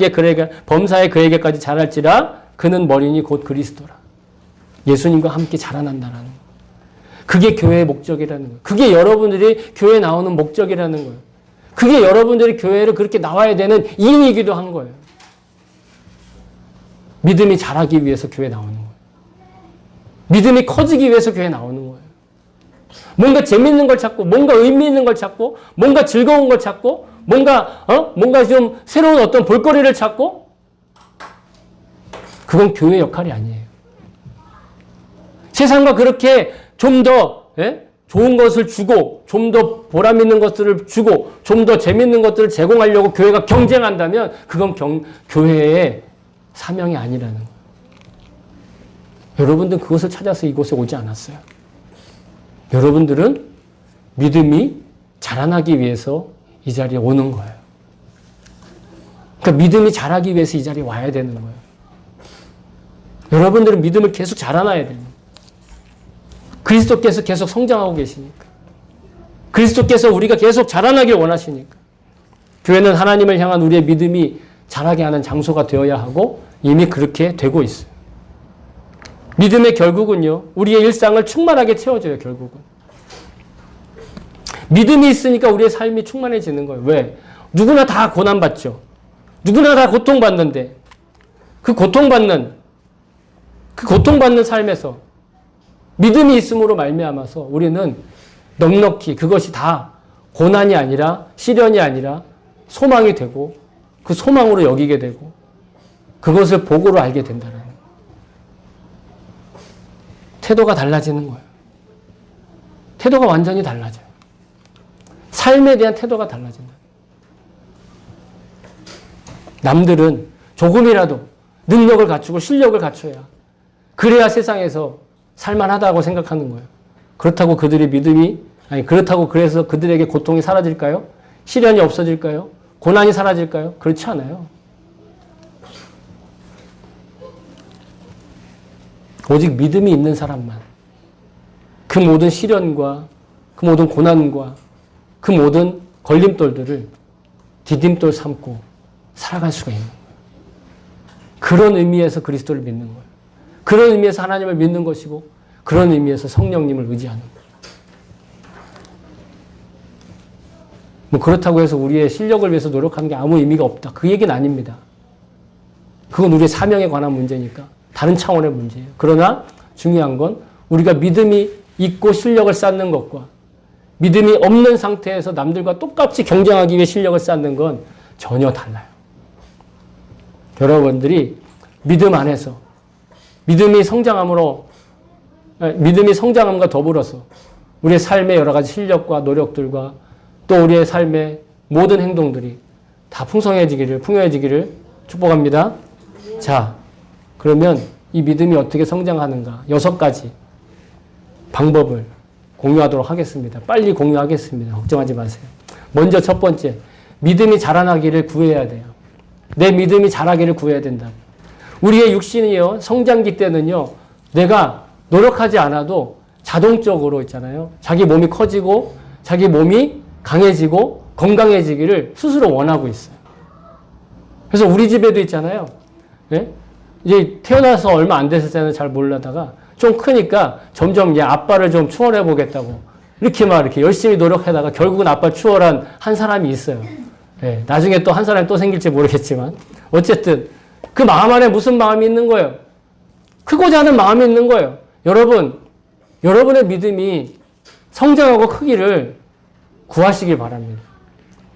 그에게까지 자랄지라. 그는 머리니 곧 그리스도라. 예수님과 함께 자라난다라는 거예요. 그게 교회의 목적이라는 거예요. 그게 여러분들이 교회에 나오는 목적이라는 거예요. 그게 여러분들이 교회를 그렇게 나와야 되는 이유이기도 한 거예요. 믿음이 자라기 위해서 교회에 나오는 거예요. 믿음이 커지기 위해서 교회에 나오는 거예요. 뭔가 재밌는 걸 찾고, 뭔가 의미 있는 걸 찾고, 뭔가 즐거운 걸 찾고, 뭔가 좀 새로운 어떤 볼거리를 찾고, 그건 교회 역할이 아니에요. 세상과 그렇게 좀 더 좋은 것을 주고, 좀 더 보람 있는 것들을 주고, 좀 더 재밌는 것들을 제공하려고 교회가 경쟁한다면 그건 교회의 사명이 아니라는 거예요. 여러분들은 그것을 찾아서 이곳에 오지 않았어요. 여러분들은 믿음이 자라나기 위해서 이 자리에 오는 거예요. 그러니까 믿음이 자라기 위해서 이 자리에 와야 되는 거예요. 여러분들은 믿음을 계속 자라나야 돼요. 그리스도께서 계속 성장하고 계시니까. 그리스도께서 우리가 계속 자라나길 원하시니까. 교회는 하나님을 향한 우리의 믿음이 자라게 하는 장소가 되어야 하고 이미 그렇게 되고 있어요. 믿음의 결국은요, 우리의 일상을 충만하게 채워줘요, 결국은. 믿음이 있으니까 우리의 삶이 충만해지는 거예요. 왜? 누구나 다 고난받죠. 누구나 다 고통받는데, 그 고통받는 삶에서 믿음이 있음으로 말미암아서 우리는 넉넉히 그것이 다 고난이 아니라 시련이 아니라 소망이 되고 그 소망으로 여기게 되고 그것을 복으로 알게 된다는 거예요. 태도가 달라지는 거예요. 태도가 완전히 달라져요. 삶에 대한 태도가 달라진다. 남들은 조금이라도 능력을 갖추고 실력을 갖춰야 그래야 세상에서 살만하다고 생각하는 거예요. 그렇다고 그래서 그들에게 고통이 사라질까요? 시련이 없어질까요? 고난이 사라질까요? 그렇지 않아요. 오직 믿음이 있는 사람만 그 모든 시련과 그 모든 고난과 그 모든 걸림돌들을 디딤돌 삼고 살아갈 수가 있는 거예요. 그런 의미에서 그리스도를 믿는 거예요. 그런 의미에서 하나님을 믿는 것이고 그런 의미에서 성령님을 의지하는 거예요. 뭐 그렇다고 해서 우리의 실력을 위해서 노력하는 게 아무 의미가 없다. 그 얘기는 아닙니다. 그건 우리의 사명에 관한 문제니까 다른 차원의 문제예요. 그러나 중요한 건 우리가 믿음이 있고 실력을 쌓는 것과 믿음이 없는 상태에서 남들과 똑같이 경쟁하기 위해 실력을 쌓는 건 전혀 달라요. 여러분들이 믿음 안에서 믿음이 성장함과 더불어서 우리의 삶의 여러 가지 실력과 노력들과 또 우리의 삶의 모든 행동들이 다 풍요해지기를 축복합니다. 자, 그러면 이 믿음이 어떻게 성장하는가 6가지 방법을 공유하도록 하겠습니다. 빨리 공유하겠습니다. 걱정하지 마세요. 먼저 첫 번째, 믿음이 자라나기를 구해야 돼요. 내 믿음이 자라기를 구해야 된다. 우리의 육신이요, 성장기 때는요, 내가 노력하지 않아도 자동적으로 있잖아요. 자기 몸이 커지고, 자기 몸이 강해지고, 건강해지기를 스스로 원하고 있어요. 그래서 우리 집에도 있잖아요. 네? 이제 태어나서 얼마 안 됐을 때는 잘 몰라다가 좀 크니까 점점 아빠를 좀 추월해 보겠다고 이렇게 열심히 노력하다가 결국은 아빠를 추월한 한 사람이 있어요. 네, 나중에 또 한 사람이 또 생길지 모르겠지만 어쨌든 그 마음 안에 무슨 마음이 있는 거예요? 크고자 하는 마음이 있는 거예요. 여러분의 믿음이 성장하고 크기를 구하시길 바랍니다.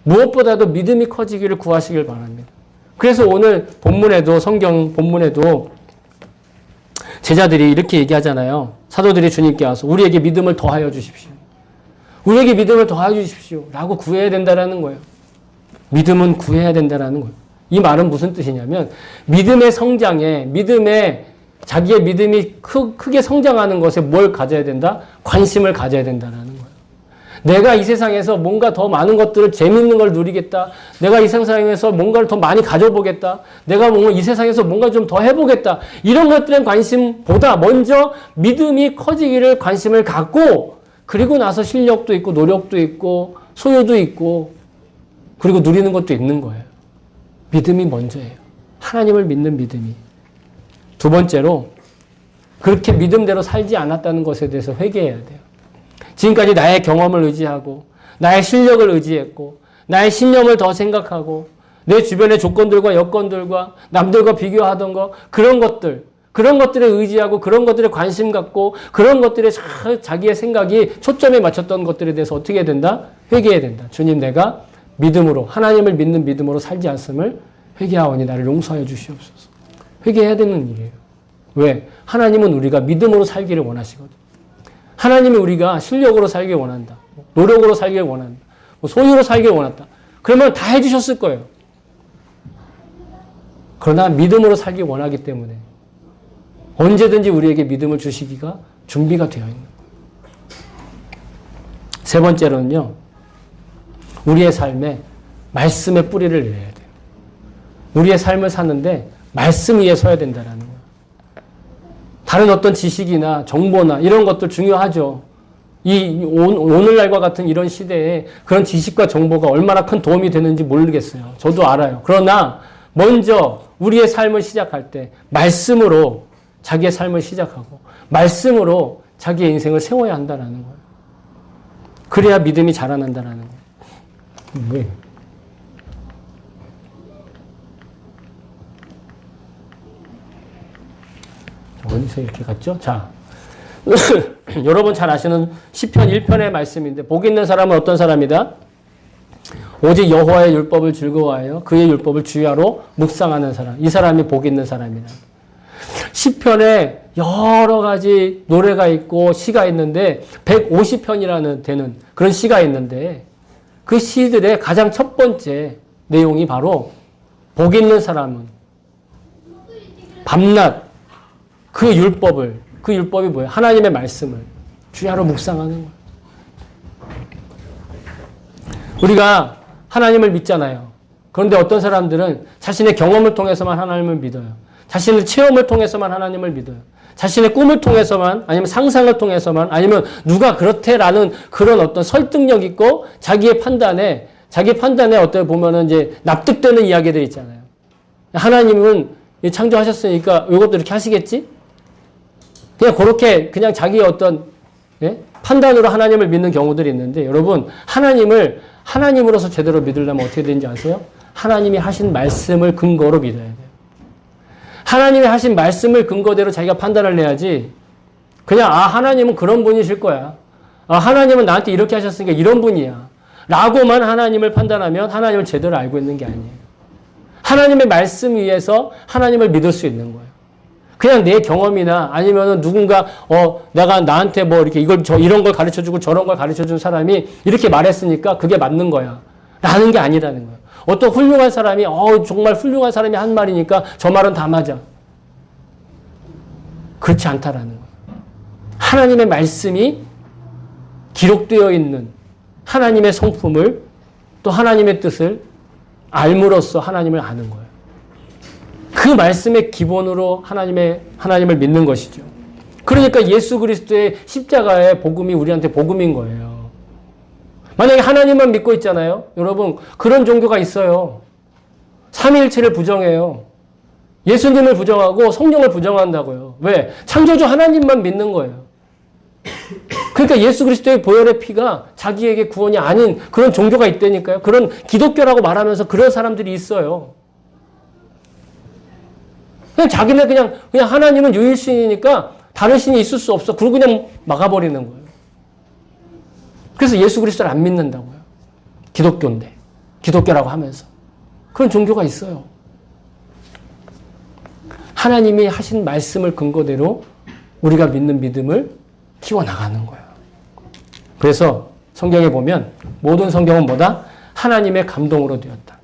무엇보다도 믿음이 커지기를 구하시길 바랍니다. 그래서 오늘 성경 본문에도 제자들이 이렇게 얘기하잖아요. 사도들이 주님께 와서 우리에게 믿음을 더하여 주십시오. 우리에게 믿음을 더하여 주십시오. 라고 구해야 된다라는 거예요. 믿음은 구해야 된다라는 거예요. 이 말은 무슨 뜻이냐면 믿음의 성장에 자기의 믿음이 크게 성장하는 것에 뭘 가져야 된다? 관심을 가져야 된다라는 거예요. 내가 이 세상에서 뭔가 더 많은 것들을 재밌는 걸 누리겠다. 내가 이 세상에서 뭔가를 더 많이 가져보겠다. 내가 이 세상에서 뭔가 좀 더 해보겠다. 이런 것들에 관심보다 먼저 믿음이 커지기를 관심을 갖고 그리고 나서 실력도 있고 노력도 있고 소유도 있고 그리고 누리는 것도 있는 거예요. 믿음이 먼저예요. 하나님을 믿는 믿음이. 두 번째로 그렇게 믿음대로 살지 않았다는 것에 대해서 회개해야 돼요. 지금까지 나의 경험을 의지하고 나의 실력을 의지했고 나의 신념을 더 생각하고 내 주변의 조건들과 여건들과 남들과 비교하던 거 그런 것들에 의지하고 그런 것들에 관심 갖고 그런 것들에 자기의 생각이 초점에 맞췄던 것들에 대해서 어떻게 해야 된다? 회개해야 된다. 주님 내가 믿음으로 하나님을 믿는 믿음으로 살지 않음을 회개하오니 나를 용서하여 주시옵소서. 회개해야 되는 일이에요. 왜? 하나님은 우리가 믿음으로 살기를 원하시거든. 하나님이 우리가 실력으로 살길 원한다. 노력으로 살길 원한다. 소유로 살길 원한다. 그러면 다 해주셨을 거예요. 그러나 믿음으로 살길 원하기 때문에 언제든지 우리에게 믿음을 주시기가 준비가 되어 있는 거예요. 세 번째로는요. 우리의 삶에 말씀의 뿌리를 내야 돼요. 우리의 삶을 사는데 말씀 위에 서야 된다는 거예요. 다른 어떤 지식이나 정보나 이런 것들 중요하죠. 오늘날과 같은 이런 시대에 그런 지식과 정보가 얼마나 큰 도움이 되는지 모르겠어요. 저도 알아요. 그러나 먼저 우리의 삶을 시작할 때 말씀으로 자기의 삶을 시작하고 말씀으로 자기의 인생을 세워야 한다는 거예요. 그래야 믿음이 자라난다는 거예요. 왜? 어디서 이렇게 갔죠? 자, 여러분 잘 아시는 시편 1편의 말씀인데 복 있는 사람은 어떤 사람이다? 오직 여호와의 율법을 즐거워하여 그의 율법을 주야로 묵상하는 사람. 이 사람이 복 있는 사람이다. 시편에 여러 가지 노래가 있고 시가 있는데 150편이라는 되는 그런 시가 있는데 그 시들의 가장 첫 번째 내용이 바로 복 있는 사람은 밤낮 그 율법이 뭐예요? 하나님의 말씀을 주야로 묵상하는 거예요. 우리가 하나님을 믿잖아요. 그런데 어떤 사람들은 자신의 경험을 통해서만 하나님을 믿어요. 자신의 체험을 통해서만 하나님을 믿어요. 자신의 꿈을 통해서만 아니면 상상을 통해서만 아니면 누가 그렇대라는 그런 어떤 설득력 있고 자기 판단에 어떻게 보면은 이제 납득되는 이야기들 있잖아요. 하나님은 창조하셨으니까 이것도 이렇게 하시겠지? 그냥 그렇게 그냥 자기의 어떤 판단으로 하나님을 믿는 경우들이 있는데 여러분 하나님을 하나님으로서 제대로 믿으려면 어떻게 되는지 아세요? 하나님이 하신 말씀을 근거로 믿어야 돼요. 하나님이 하신 말씀을 근거대로 자기가 판단을 해야지 그냥 하나님은 그런 분이실 거야. 하나님은 나한테 이렇게 하셨으니까 이런 분이야. 라고만 하나님을 판단하면 하나님을 제대로 알고 있는 게 아니에요. 하나님의 말씀 위에서 하나님을 믿을 수 있는 거예요. 그냥 내 경험이나 아니면은 누군가 내가 나한테 뭐 이렇게 이런 걸 가르쳐 주고 저런 걸 가르쳐 준 사람이 이렇게 말했으니까 그게 맞는 거야. 라는 게 아니라는 거예요. 어떤 훌륭한 사람이 정말 훌륭한 사람이 한 말이니까 저 말은 다 맞아. 그렇지 않다라는 거예요. 하나님의 말씀이 기록되어 있는 하나님의 성품을 또 하나님의 뜻을 알므로써 하나님을 아는 거예요. 그 말씀의 기본으로 하나님을 믿는 것이죠. 그러니까 예수 그리스도의 십자가의 복음이 우리한테 복음인 거예요. 만약에 하나님만 믿고 있잖아요. 여러분 그런 종교가 있어요. 삼위일체를 부정해요. 예수님을 부정하고 성령을 부정한다고요. 왜? 창조주 하나님만 믿는 거예요. 그러니까 예수 그리스도의 보혈의 피가 자기에게 구원이 아닌 그런 종교가 있다니까요. 그런 기독교라고 말하면서 그런 사람들이 있어요. 그냥 자기네 그냥 하나님은 유일신이니까 다른 신이 있을 수 없어. 그리고 그냥 막아버리는 거예요. 그래서 예수 그리스도를 안 믿는다고요. 기독교인데. 기독교라고 하면서. 그런 종교가 있어요. 하나님이 하신 말씀을 근거대로 우리가 믿는 믿음을 키워나가는 거예요. 그래서 성경에 보면 모든 성경은 뭐다? 하나님의 감동으로 되었다.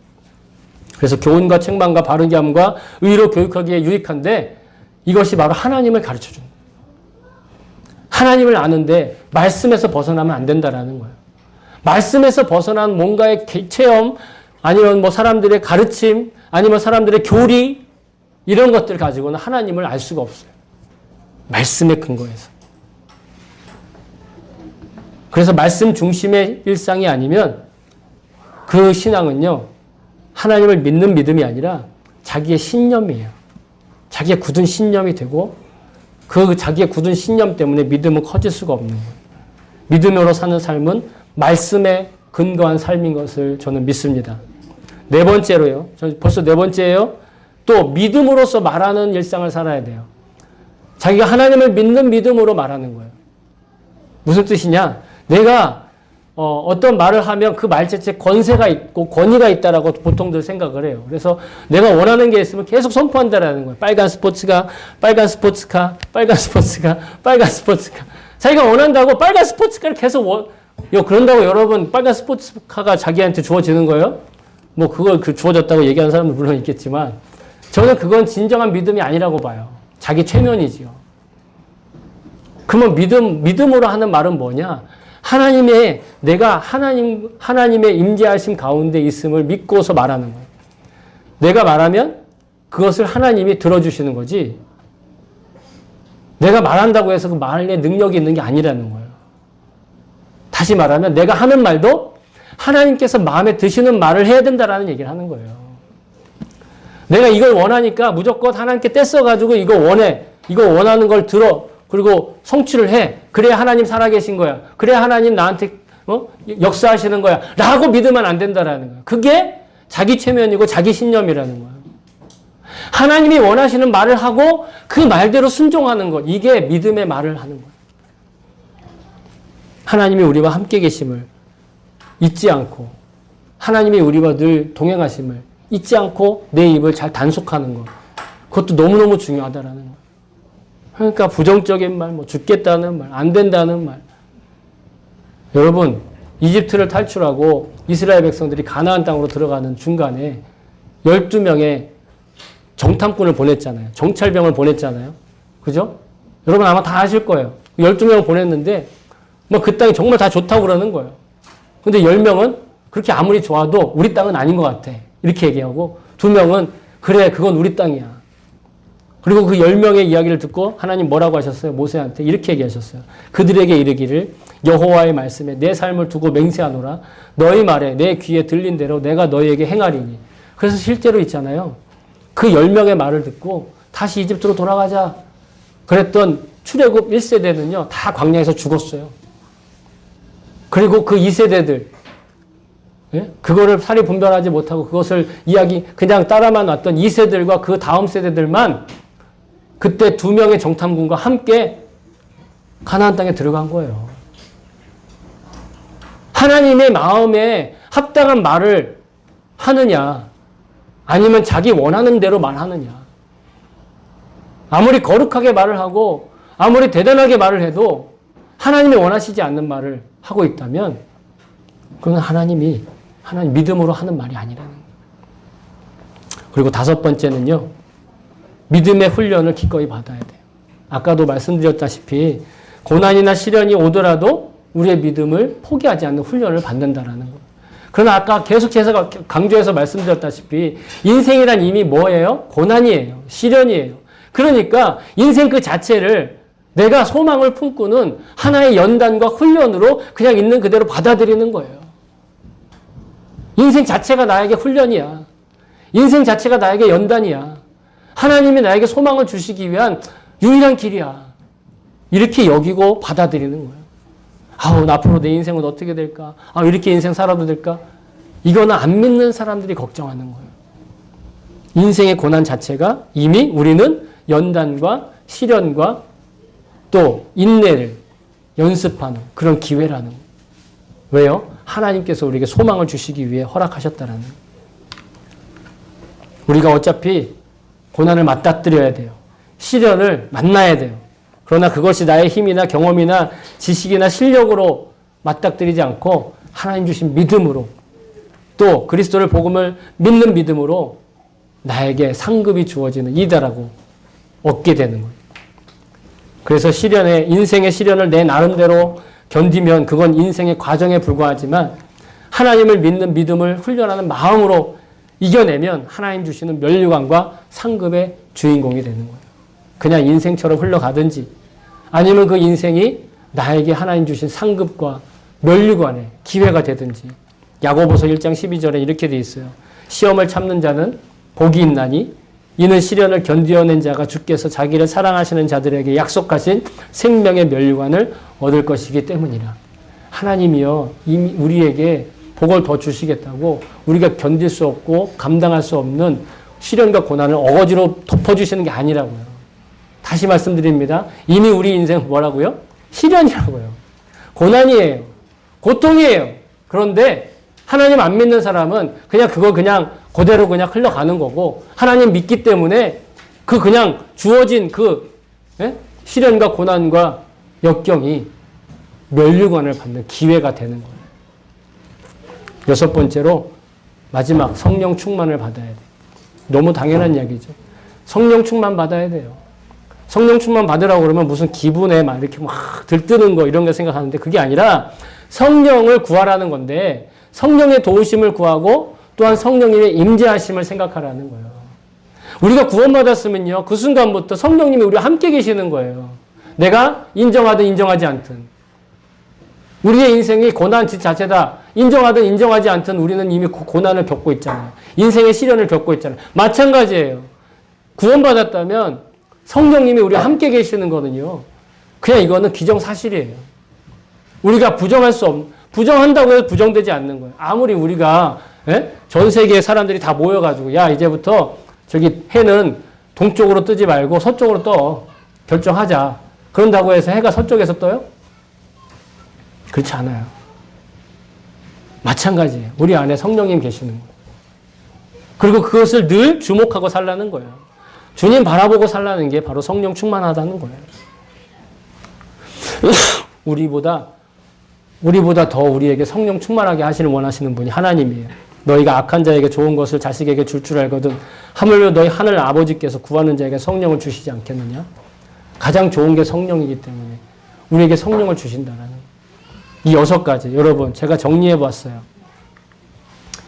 그래서 교훈과 책망과 바르게 함과 의로 교육하기에 유익한데 이것이 바로 하나님을 가르쳐주는 거예요. 하나님을 아는데 말씀에서 벗어나면 안 된다라는 거예요. 말씀에서 벗어난 뭔가의 체험 아니면 뭐 사람들의 가르침 아니면 사람들의 교리 이런 것들 가지고는 하나님을 알 수가 없어요. 말씀의 근거에서. 그래서 말씀 중심의 일상이 아니면 그 신앙은요, 하나님을 믿는 믿음이 아니라 자기의 신념이에요. 자기의 굳은 신념이 되고 그 자기의 굳은 신념 때문에 믿음은 커질 수가 없는 거예요. 믿음으로 사는 삶은 말씀에 근거한 삶인 것을 저는 믿습니다. 네 번째로요. 벌써 네 번째예요. 또 믿음으로써 말하는 일상을 살아야 돼요. 자기가 하나님을 믿는 믿음으로 말하는 거예요. 무슨 뜻이냐? 내가 어떤 말을 하면 그 말 자체에 권세가 있고 권위가 있다라고 보통들 생각을 해요. 그래서 내가 원하는 게 있으면 계속 선포한다라는 거예요. 빨간 스포츠카, 빨간 스포츠카, 빨간 스포츠카, 빨간 스포츠카. 자기가 원한다고 빨간 스포츠카를 계속 그런다고 여러분 빨간 스포츠카가 자기한테 주어지는 거예요? 뭐 그걸 주어졌다고 얘기하는 사람도 물론 있겠지만 저는 그건 진정한 믿음이 아니라고 봐요. 자기 최면이지요. 그러면 믿음으로 하는 말은 뭐냐? 내가 하나님의 임재하심 가운데 있음을 믿고서 말하는 거예요. 내가 말하면 그것을 하나님이 들어주시는 거지. 내가 말한다고 해서 그 말에 능력이 있는 게 아니라는 거예요. 다시 말하면 내가 하는 말도 하나님께서 마음에 드시는 말을 해야 된다라는 얘기를 하는 거예요. 내가 이걸 원하니까 무조건 하나님께 떼써가지고 이거 원해. 이거 원하는 걸 들어. 그리고 성취를 해. 그래야 하나님 살아계신 거야. 그래야 하나님 나한테 역사하시는 거야. 라고 믿으면 안 된다라는 거야. 그게 자기 최면이고 자기 신념이라는 거야. 하나님이 원하시는 말을 하고 그 말대로 순종하는 것. 이게 믿음의 말을 하는 거야. 하나님이 우리와 함께 계심을 잊지 않고 하나님이 우리와 늘 동행하심을 잊지 않고 내 입을 잘 단속하는 것. 그것도 너무너무 중요하다라는 거. 그러니까 부정적인 말, 죽겠다는 말, 안 된다는 말. 여러분, 이집트를 탈출하고 이스라엘 백성들이 가나안 땅으로 들어가는 중간에 12명의 정탐꾼을 보냈잖아요. 정찰병을 보냈잖아요. 그죠? 여러분 아마 다 아실 거예요. 12명을 보냈는데 그 땅이 정말 다 좋다고 그러는 거예요. 근데 10명은 그렇게 아무리 좋아도 우리 땅은 아닌 것 같아. 이렇게 얘기하고 2명은 그래, 그건 우리 땅이야. 그리고 그 10명의 이야기를 듣고 하나님 뭐라고 하셨어요? 모세한테 이렇게 얘기하셨어요. 그들에게 이르기를 여호와의 말씀에 내 삶을 두고 맹세하노라. 너희 말에 내 귀에 들린 대로 내가 너희에게 행하리니. 그래서 실제로 있잖아요. 그 10명의 말을 듣고 다시 이집트로 돌아가자. 그랬던 출애굽 1세대는요. 다 광야에서 죽었어요. 그리고 그 2세대들 그거를 사리 분별하지 못하고 그것을 그냥 따라만 왔던 2세들과 그 다음 세대들만 그때 2명의 정탐군과 함께 가나안 땅에 들어간 거예요. 하나님의 마음에 합당한 말을 하느냐 아니면 자기 원하는 대로 말하느냐. 아무리 거룩하게 말을 하고 아무리 대단하게 말을 해도 하나님이 원하시지 않는 말을 하고 있다면 그건 하나님 믿음으로 하는 말이 아니라는 거예요. 그리고 5번째는요. 믿음의 훈련을 기꺼이 받아야 돼요. 아까도 말씀드렸다시피 고난이나 시련이 오더라도 우리의 믿음을 포기하지 않는 훈련을 받는다라는 거예요. 그러나 아까 계속해서 강조해서 말씀드렸다시피 인생이란 이미 뭐예요? 고난이에요. 시련이에요. 그러니까 인생 그 자체를 내가 소망을 품고는 하나의 연단과 훈련으로 그냥 있는 그대로 받아들이는 거예요. 인생 자체가 나에게 훈련이야. 인생 자체가 나에게 연단이야. 하나님이 나에게 소망을 주시기 위한 유일한 길이야. 이렇게 여기고 받아들이는 거예요. 앞으로 내 인생은 어떻게 될까? 이렇게 인생 살아도 될까? 이거는 안 믿는 사람들이 걱정하는 거예요. 인생의 고난 자체가 이미 우리는 연단과 시련과 또 인내를 연습하는 그런 기회라는 거예요. 왜요? 하나님께서 우리에게 소망을 주시기 위해 허락하셨다는 거예요. 우리가 어차피 고난을 맞닥뜨려야 돼요. 시련을 만나야 돼요. 그러나 그것이 나의 힘이나 경험이나 지식이나 실력으로 맞닥뜨리지 않고 하나님 주신 믿음으로 또 그리스도를 복음을 믿는 믿음으로 나에게 상급이 주어지는 이다라고 얻게 되는 거예요. 그래서 인생의 시련을 내 나름대로 견디면 그건 인생의 과정에 불과하지만 하나님을 믿는 믿음을 훈련하는 마음으로 이겨내면 하나님 주시는 면류관과 상급의 주인공이 되는 거예요. 그냥 인생처럼 흘러가든지 아니면 그 인생이 나에게 하나님 주신 상급과 면류관의 기회가 되든지 야고보서 1장 12절에 이렇게 돼 있어요. 시험을 참는 자는 복이 있나니 이는 시련을 견디어낸 자가 주께서 자기를 사랑하시는 자들에게 약속하신 생명의 면류관을 얻을 것이기 때문이라. 하나님이요, 이미 우리에게 복을 더 주시겠다고 우리가 견딜 수 없고 감당할 수 없는 시련과 고난을 어거지로 덮어주시는 게 아니라고요. 다시 말씀드립니다. 이미 우리 인생 뭐라고요? 시련이라고요. 고난이에요. 고통이에요. 그런데 하나님 안 믿는 사람은 그걸 그냥 그대로 그냥 흘러가는 거고, 하나님 믿기 때문에 그냥 주어진 시련과 고난과 역경이 면류관을 받는 기회가 되는 거예요. 여섯 번째로 마지막 성령 충만을 받아야 돼요. 너무 당연한 이야기죠. 성령 충만 받아야 돼요. 성령 충만 받으라고 그러면 무슨 기분에 막 이렇게 막 들뜨는 거 이런 거 생각하는데 그게 아니라 성령을 구하라는 건데 성령의 도우심을 구하고 또한 성령님의 임재하심을 생각하라는 거예요. 우리가 구원받았으면요, 그 순간부터 성령님이 우리와 함께 계시는 거예요. 내가 인정하든 인정하지 않든. 우리의 인생이 고난 자체다. 인정하든 인정하지 않든 우리는 이미 고난을 겪고 있잖아요. 인생의 시련을 겪고 있잖아요. 마찬가지예요. 구원받았다면 성령님이 우리와 함께 계시는 거는요, 그냥 이거는 기정사실이에요. 우리가 부정한다고 해서 부정되지 않는 거예요. 아무리 우리가 전 세계의 사람들이 다 모여가지고 야 이제부터 저기 해는 동쪽으로 뜨지 말고 서쪽으로 떠 결정하자. 그런다고 해서 해가 서쪽에서 떠요? 그렇지 않아요. 마찬가지예요. 우리 안에 성령님 계시는 거예요. 그리고 그것을 늘 주목하고 살라는 거예요. 주님 바라보고 살라는 게 바로 성령 충만하다는 거예요. 우리보다 더 우리에게 성령 충만하게 하시는 원하시는 분이 하나님이에요. 너희가 악한 자에게 좋은 것을 자식에게 줄 알거든 하물며 너희 하늘 아버지께서 구하는 자에게 성령을 주시지 않겠느냐? 가장 좋은 게 성령이기 때문에 우리에게 성령을 주신다라는 거예요. 이 6가지 여러분 제가 정리해 봤어요.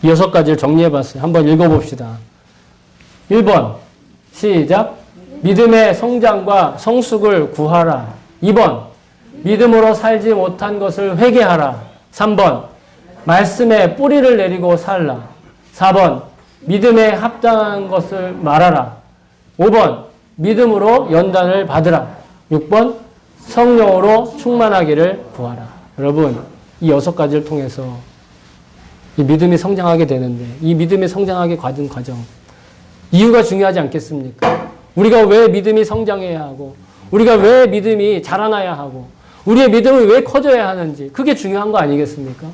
이 6가지를 정리해 봤어요. 한번 읽어봅시다. 1번 시작. 믿음의 성장과 성숙을 구하라. 2번 믿음으로 살지 못한 것을 회개하라. 3번 말씀에 뿌리를 내리고 살라. 4번 믿음에 합당한 것을 말하라. 5번 믿음으로 연단을 받으라. 6번 성령으로 충만하기를 구하라. 여러분 이 6가지를 통해서 이 믿음이 성장하게 되는데 이 믿음이 성장하게 가는 과정 이유가 중요하지 않겠습니까? 우리가 왜 믿음이 성장해야 하고 우리가 왜 믿음이 자라나야 하고 우리의 믿음이 왜 커져야 하는지 그게 중요한 거 아니겠습니까?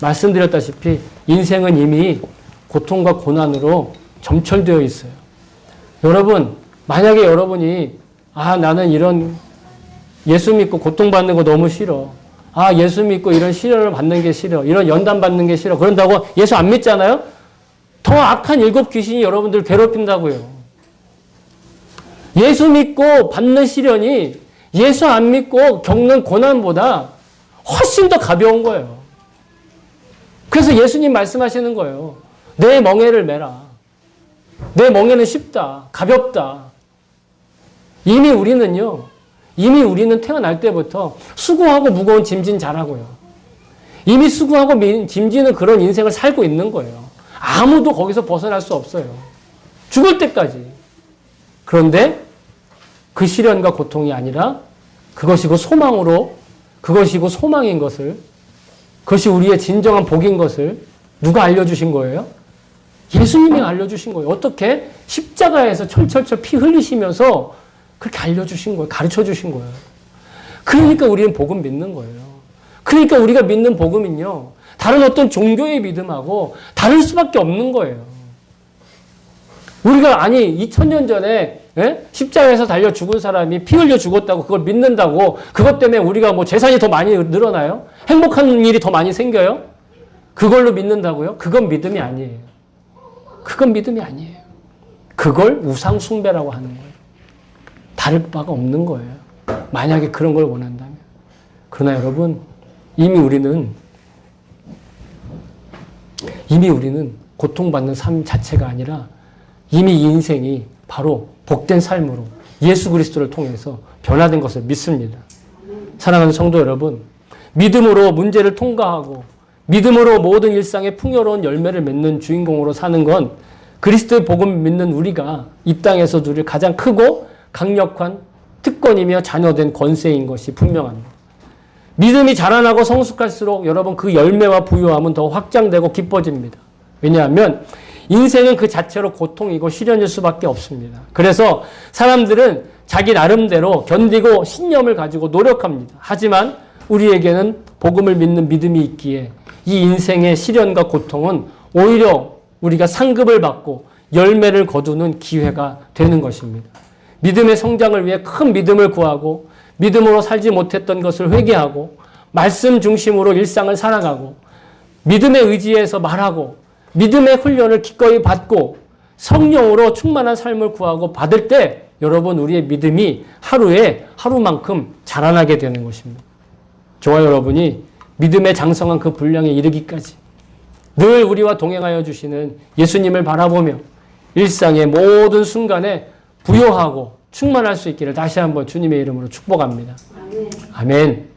말씀드렸다시피 인생은 이미 고통과 고난으로 점철되어 있어요. 여러분 만약에 여러분이 나는 이런 예수 믿고 고통받는 거 너무 싫어. 예수 믿고 이런 시련을 받는 게 싫어. 이런 연단 받는 게 싫어. 그런다고 예수 안 믿잖아요? 더 악한 7 귀신이 여러분들 괴롭힌다고요. 예수 믿고 받는 시련이 예수 안 믿고 겪는 고난보다 훨씬 더 가벼운 거예요. 그래서 예수님 말씀하시는 거예요. 내 멍에를 메라. 내 멍에는 쉽다. 가볍다. 이미 우리는 태어날 때부터 수고하고 무거운 짐진 잘하고요. 이미 수고하고 짐지는 그런 인생을 살고 있는 거예요. 아무도 거기서 벗어날 수 없어요. 죽을 때까지. 그런데 그 시련과 고통이 아니라 그것이고 소망인 것을, 그것이 우리의 진정한 복인 것을 누가 알려주신 거예요? 예수님이 알려주신 거예요. 어떻게? 십자가에서 철철철 피 흘리시면서 그렇게 알려주신 거예요. 가르쳐주신 거예요. 그러니까 우리는 복음 믿는 거예요. 그러니까 우리가 믿는 복음은요, 다른 어떤 종교의 믿음하고 다를 수밖에 없는 거예요. 우리가 2000년 전에 십자가에서 달려 죽은 사람이 피 흘려 죽었다고 그걸 믿는다고 그것 때문에 우리가 재산이 더 많이 늘어나요? 행복한 일이 더 많이 생겨요? 그걸로 믿는다고요? 그건 믿음이 아니에요. 그건 믿음이 아니에요. 그걸 우상 숭배라고 하는 거예요. 다를 바가 없는 거예요. 만약에 그런 걸 원한다면. 그러나 여러분, 이미 우리는 고통받는 삶 자체가 아니라 이미 인생이 바로 복된 삶으로 예수 그리스도를 통해서 변화된 것을 믿습니다. 사랑하는 성도 여러분, 믿음으로 문제를 통과하고 믿음으로 모든 일상의 풍요로운 열매를 맺는 주인공으로 사는 건 그리스도의 복음을 믿는 우리가 이 땅에서 누릴 가장 크고 강력한 특권이며 자녀된 권세인 것이 분명합니다. 믿음이 자라나고 성숙할수록 여러분 그 열매와 부유함은 더 확장되고 깊어집니다. 왜냐하면 인생은 그 자체로 고통이고 시련일 수밖에 없습니다. 그래서 사람들은 자기 나름대로 견디고 신념을 가지고 노력합니다. 하지만 우리에게는 복음을 믿는 믿음이 있기에 이 인생의 시련과 고통은 오히려 우리가 상급을 받고 열매를 거두는 기회가 되는 것입니다. 믿음의 성장을 위해 큰 믿음을 구하고 믿음으로 살지 못했던 것을 회개하고 말씀 중심으로 일상을 살아가고 믿음의 의지에서 말하고 믿음의 훈련을 기꺼이 받고 성령으로 충만한 삶을 구하고 받을 때 여러분 우리의 믿음이 하루에 하루만큼 자라나게 되는 것입니다. 저와 여러분이 믿음의 장성한 그 분량에 이르기까지 늘 우리와 동행하여 주시는 예수님을 바라보며 일상의 모든 순간에 부요하고 충만할 수 있기를 다시 한번 주님의 이름으로 축복합니다. 아멘.